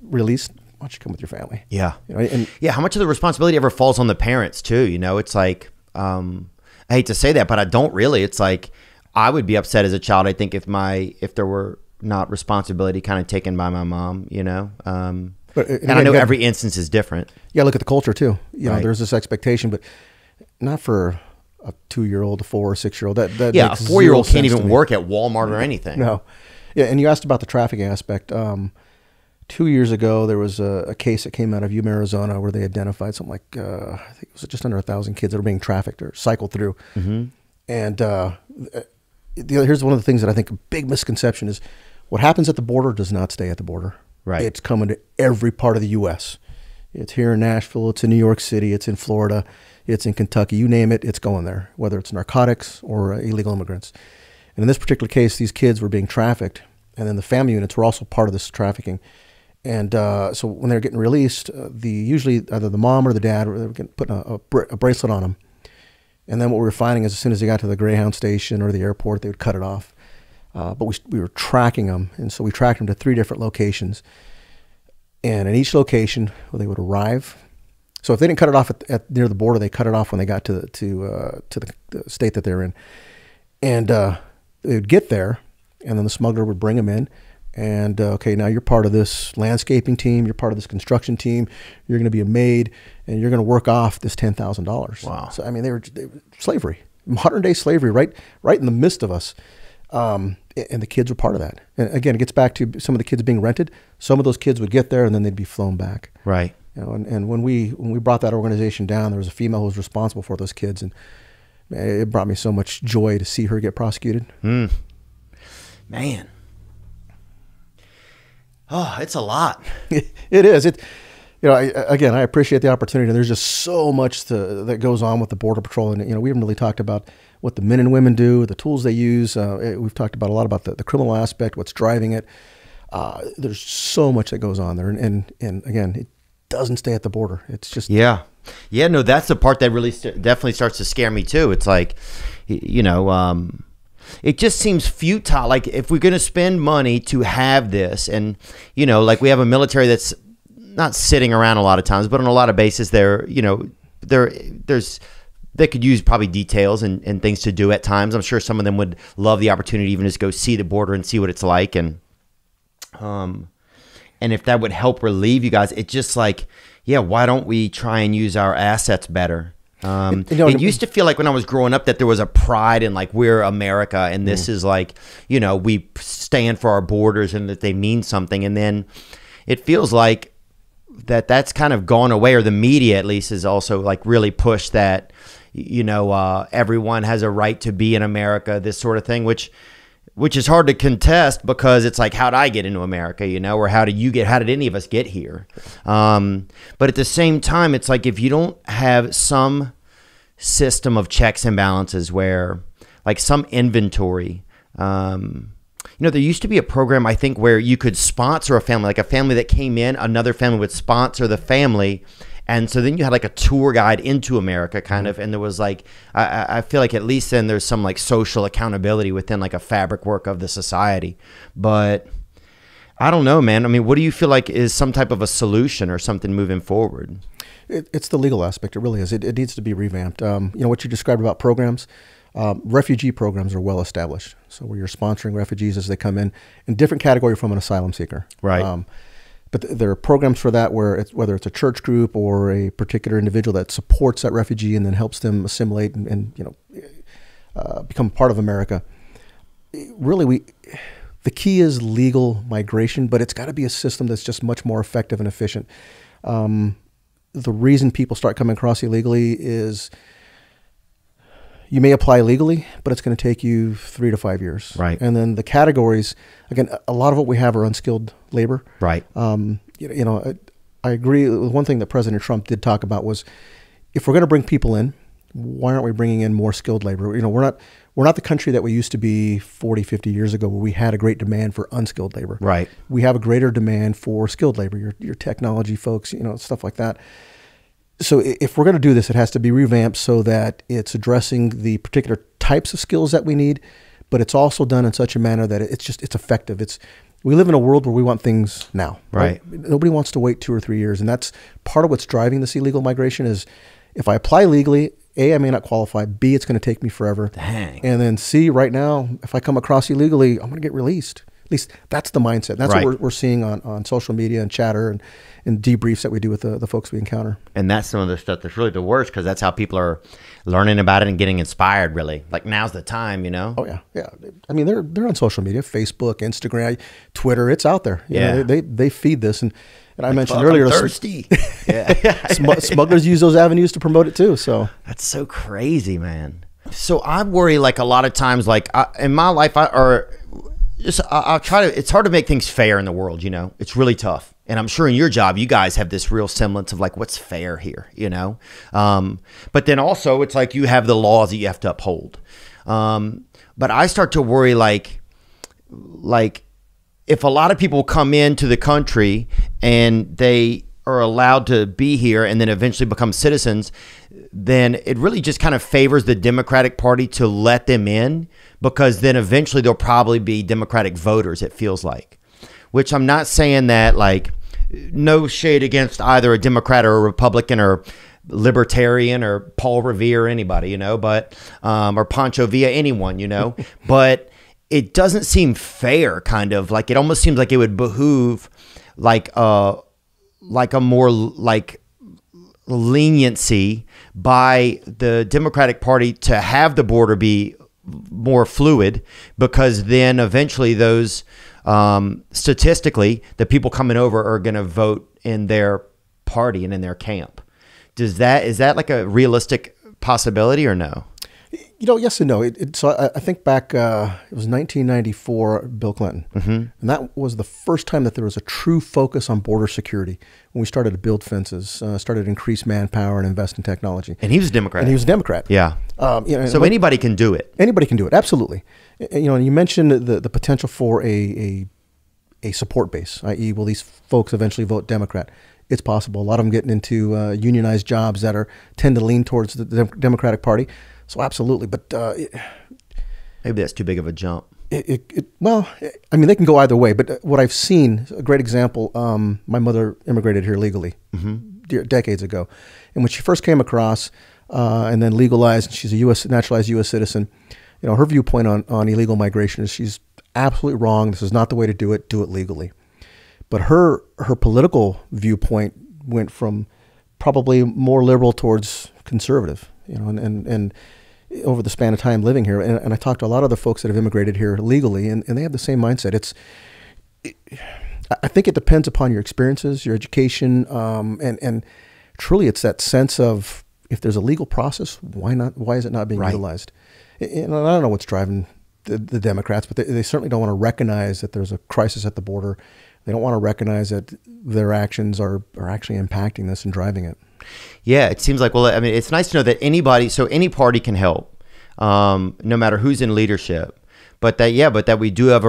why don't you come with your family? Yeah. How much of the responsibility ever falls on the parents too? It's like, I hate to say that, but I don't really. It's like, I would be upset as a child, I think, if there were not responsibility kind of taken by my mom, But, and I know every instance is different. Yeah, look at the culture too. Right. There's this expectation, but not for a 2-year-old, a 4 or 6-year-old. That a makes 4-year-old zero can't sense even to me. work at Walmart or anything. No. Yeah, and you asked about the trafficking aspect. 2 years ago, there was a case that came out of Yuma, Arizona, where they identified something like, I think it was just under 1,000 kids that were being trafficked or cycled through. Mm-hmm. And here's one of the things that I think a big misconception is what happens at the border does not stay at the border. Right. It's coming to every part of the U.S. It's here in Nashville. It's in New York City. It's in Florida. It's in Kentucky. You name it, it's going there, whether it's narcotics or illegal immigrants. And in this particular case, these kids were being trafficked, and then the family units were also part of this trafficking. And so when they're getting released, usually either the mom or the dad were getting putting a bracelet on them. And then what we were finding is as soon as they got to the Greyhound station or the airport, they would cut it off. But we were tracking them, and so we tracked them to 3 different locations. And in each location, they would arrive. So if they didn't cut it off near the border, they cut it off when they got to the state that they're in. And they would get there, and then the smuggler would bring them in. And, okay, now you're part of this landscaping team. You're part of this construction team. You're going to be a maid, and you're going to work off this $10,000. Wow. So, I mean, they were slavery, modern-day slavery, right in the midst of us. And the kids were part of that. And, again, it gets back to some of the kids being rented. Some of those kids would get there, and then they'd be flown back. Right. And when we brought that organization down, there was a female who was responsible for those kids. And it brought me so much joy to see her get prosecuted. Man. Oh, it's a lot. It is. I appreciate the opportunity. There's just so much that goes on with the Border Patrol, and we haven't really talked about what the men and women do, the tools they use. We've talked about a lot about the criminal aspect, what's driving it. There's so much that goes on there, and again, it doesn't stay at the border. It's just yeah. No, that's the part that really definitely starts to scare me too. It's like, it just seems futile. Like if we're going to spend money to have this, and like we have a military that's not sitting around a lot of times, but on a lot of bases, they could use probably details and things to do at times. I'm sure some of them would love the opportunity even just go see the border and see what it's like, and if that would help relieve you guys, it's just like, yeah, why don't we try and use our assets better? It used to feel like when I was growing up that there was a pride in like, we're America, and this is like, we stand for our borders and that they mean something. And then it feels like that's kind of gone away, or the media at least is also like really pushed that, everyone has a right to be in America, this sort of thing, which is hard to contest, because it's like, how'd I get into America, or how did any of us get here? But at the same time, it's like, if you don't have some system of checks and balances where, like, some inventory, there used to be a program, I think, where you could sponsor a family, like a family that came in, another family would sponsor the family. And so then you had like a tour guide into America kind of, and there was like, I feel like at least then there's some like social accountability within like a fabric work of the society. But I don't know, man. I mean, what do you feel like is some type of a solution or something moving forward? It's the legal aspect. It really is. It needs to be revamped. What you described about programs, refugee programs are well established. So where you're sponsoring refugees as they come in different category from an asylum seeker. Right. But there are programs for that where whether it's a church group or a particular individual that supports that refugee and then helps them assimilate and become part of America. Really, the key is legal migration, but it's got to be a system that's just much more effective and efficient. The reason people start coming across illegally is you may apply legally, but it's going to take you 3 to 5 years. Right. And then the categories, again, a lot of what we have are unskilled labor. Right. I agree. One thing that President Trump did talk about was, if we're going to bring people in, why aren't we bringing in more skilled labor? We're not the country that we used to be 40, 50 years ago, where we had a great demand for unskilled labor. Right. We have a greater demand for skilled labor, your technology folks, stuff like that. So if we're going to do this, it has to be revamped so that it's addressing the particular types of skills that we need, but it's also done in such a manner that it's effective. We live in a world where we want things now. Right. Nobody wants to wait 2 or 3 years, and that's part of what's driving this illegal migration. Is if I apply legally, A, I may not qualify. B, it's going to take me forever. Dang. And then C, right now, if I come across illegally, I'm going to get released. At least that's the mindset. That's right. what we're seeing on social media and chatter and debriefs that we do with the folks we encounter. And that's some of the stuff that's really the worst, because that's how people are learning about it and getting inspired, really. Like, now's the time, Oh, yeah. Yeah. I mean, they're on social media, Facebook, Instagram, Twitter. It's out there. They feed this. And I mentioned earlier, I'm thirsty. Smugglers use those avenues to promote it too. So that's so crazy, man. So I worry, like, a lot of times, like, in my life, I'll try to, it's hard to make things fair in the world, it's really tough. And I'm sure in your job, you guys have this real semblance of like, what's fair here, but then also it's like, you have the laws that you have to uphold. But I start to worry, like if a lot of people come into the country and they are allowed to be here and then eventually become citizens, then it really just kind of favors the Democratic Party to let them in, because then eventually they'll probably be Democratic voters, it feels like. Which I'm not saying that, like, no shade against either a Democrat or a Republican or libertarian or Paul Revere or anybody, but or Pancho Villa, anyone, but it doesn't seem fair, kind of like, it almost seems like it would behoove like a more like leniency by the Democratic Party to have the border be more fluid, because then eventually those statistically the people coming over are going to vote in their party and in their camp. Is that like a realistic possibility or no? Yes and no. So I think back, it was 1994, Bill Clinton. And that was the first time that there was a true focus on border security when we started to build fences, started to increase manpower and invest in technology. And he was a Democrat. And he was a Democrat. Yeah. So anybody can do it. Anybody can do it, absolutely. And you mentioned the potential for a support base, i.e., will these folks eventually vote Democrat? It's possible. A lot of them getting into unionized jobs that tend to lean towards the Democratic Party. So absolutely, but Maybe that's too big of a jump. Well, I mean, they can go either way. But what I've seen, a great example, my mother immigrated here legally decades ago. And when she first came across and then legalized, she's a naturalized U.S. citizen, her viewpoint on illegal migration is she's absolutely wrong. This is not the way to do it. Do it legally. But her political viewpoint went from probably more liberal towards conservative, and over the span of time living here. And I talked to a lot of the folks that have immigrated here legally, and they have the same mindset. I think it depends upon your experiences, your education, and truly it's that sense of, if there's a legal process, why not? Why is it not being utilized? And I don't know what's driving the Democrats, but they certainly don't want to recognize that there's a crisis at the border. They don't want to recognize that their actions are actually impacting this and driving it. Yeah, it seems like, well, I mean, it's nice to know that any party can help, no matter who's in leadership. But that we do have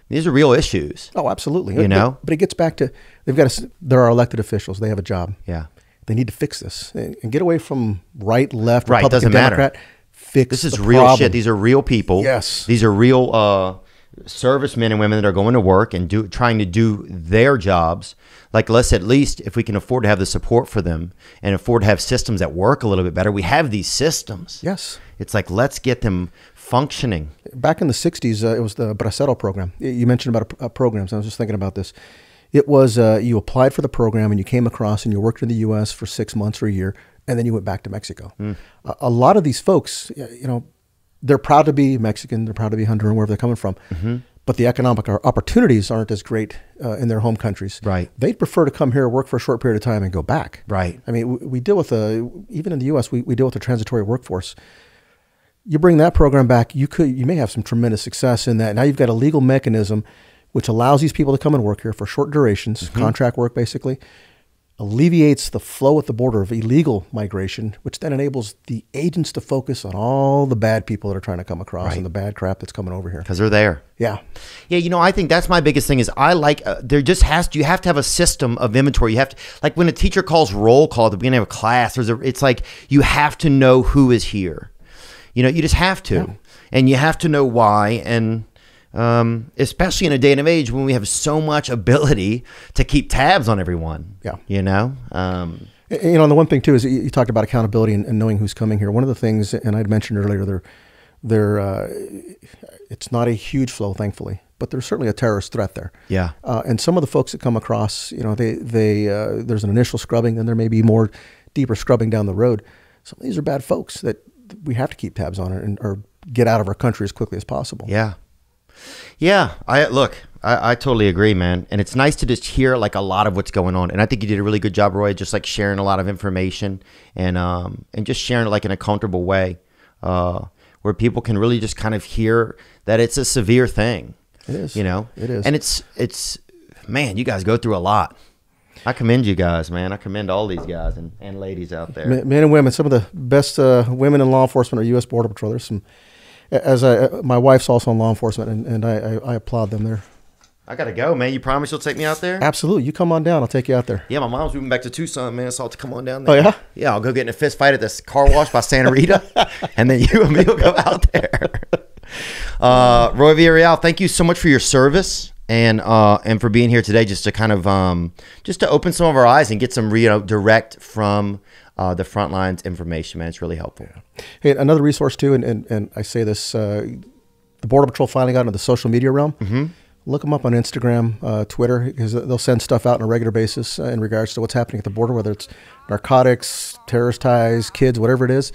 these are real issues. Oh, absolutely. But it gets back to, there are elected officials. They have a job. Yeah. They need to fix this and get away from right, left, right, Republican, Democrat. This is real shit. These are real people. Yes. These are real servicemen and women that are going to work and trying to do their jobs. Like, let's at least, if we can afford to have the support for them and afford to have systems that work a little bit better, we have these systems. Yes. It's like, let's get them functioning. Back in the 60s, it was the Bracero program. You mentioned about programs. I was just thinking about this. It was you applied for the program and you came across and you worked in the U.S. for 6 months or a year, and then you went back to Mexico. A lot of these folks, they're proud to be Mexican, they're proud to be Honduran, wherever they're coming from. But the economic opportunities aren't as great in their home countries. Right. They'd prefer to come here, work for a short period of time, and go back. Right. I mean, we deal with even in the U.S., we deal with a transitory workforce. You bring that program back, you may have some tremendous success in that. Now you've got a legal mechanism which allows these people to come and work here for short durations, contract work basically, alleviates the flow at the border of illegal migration, which then enables the agents to focus on all the bad people that are trying to come across and the bad crap that's coming over here. Because they're there. Yeah. Yeah, I think that's my biggest thing is I like, you have to have a system of inventory. You have to, like when a teacher calls roll call at the beginning of a class, it's like you have to know who is here. You just have to. Yeah. And you have to know why. And especially in a day and age when we have so much ability to keep tabs on everyone. Yeah. And the one thing too is you talked about accountability and knowing who's coming here. One of the things, and I'd mentioned earlier, it's not a huge flow, thankfully, but there's certainly a terrorist threat there. Yeah. And some of the folks that come across, there's an initial scrubbing, then there may be more deeper scrubbing down the road. Some of these are bad folks that we have to keep tabs on or get out of our country as quickly as possible. Yeah. Yeah, I totally agree, man. And it's nice to just hear like a lot of what's going on. And I think you did a really good job, Roy, just like sharing a lot of information and just sharing it like in a comfortable way where people can really just kind of hear that it's a severe thing. It is. It is. And it's man, you guys go through a lot. I commend you guys, man. I commend all these guys and ladies out there. Men and women. Some of the best women in law enforcement are U.S. Border Patrol. There's some. My wife's also in law enforcement, and I applaud them there. I gotta go, man. You promise you'll take me out there? Absolutely. You come on down. I'll take you out there. Yeah, my mom's moving back to Tucson, man, so I'll have to come on down there. Oh, yeah? Yeah, I'll go get in a fist fight at this car wash by Santa Rita, and then you and me will go out there. Roy Villareal, thank you so much for your service and for being here today, just to kind of just to open some of our eyes and get some direct from the front lines information, man. It's really helpful. Hey, another resource too, and I say this, the Border Patrol finally got into the social media realm. Look them up on Instagram, Twitter, because they'll send stuff out on a regular basis in regards to what's happening at the border, whether it's narcotics, terrorist ties, kids, whatever it is.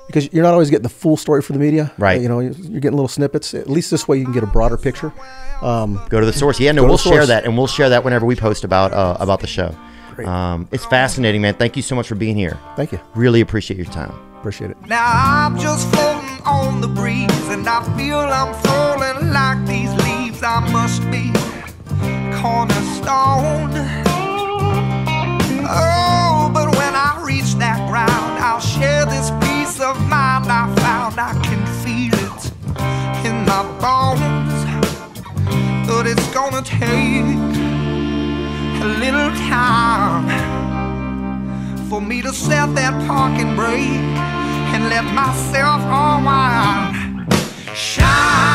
Because you're not always getting the full story from the media. Right. You're getting little snippets. At least this way you can get a broader picture. Go to the source. Yeah, no, we'll share that, and we'll share that whenever we post about the show. Great. It's fascinating, man. Thank you so much for being here. Thank you. Really appreciate your time. Appreciate it. Now I'm just floating on the breeze, and I feel I'm falling like these leaves. I must be cornerstone. Oh, but when I reach that ground, I'll share this peace of mind I found. I can feel it in my bones, but it's gonna take a little time for me to set that parking brake and let myself unwind. Shine.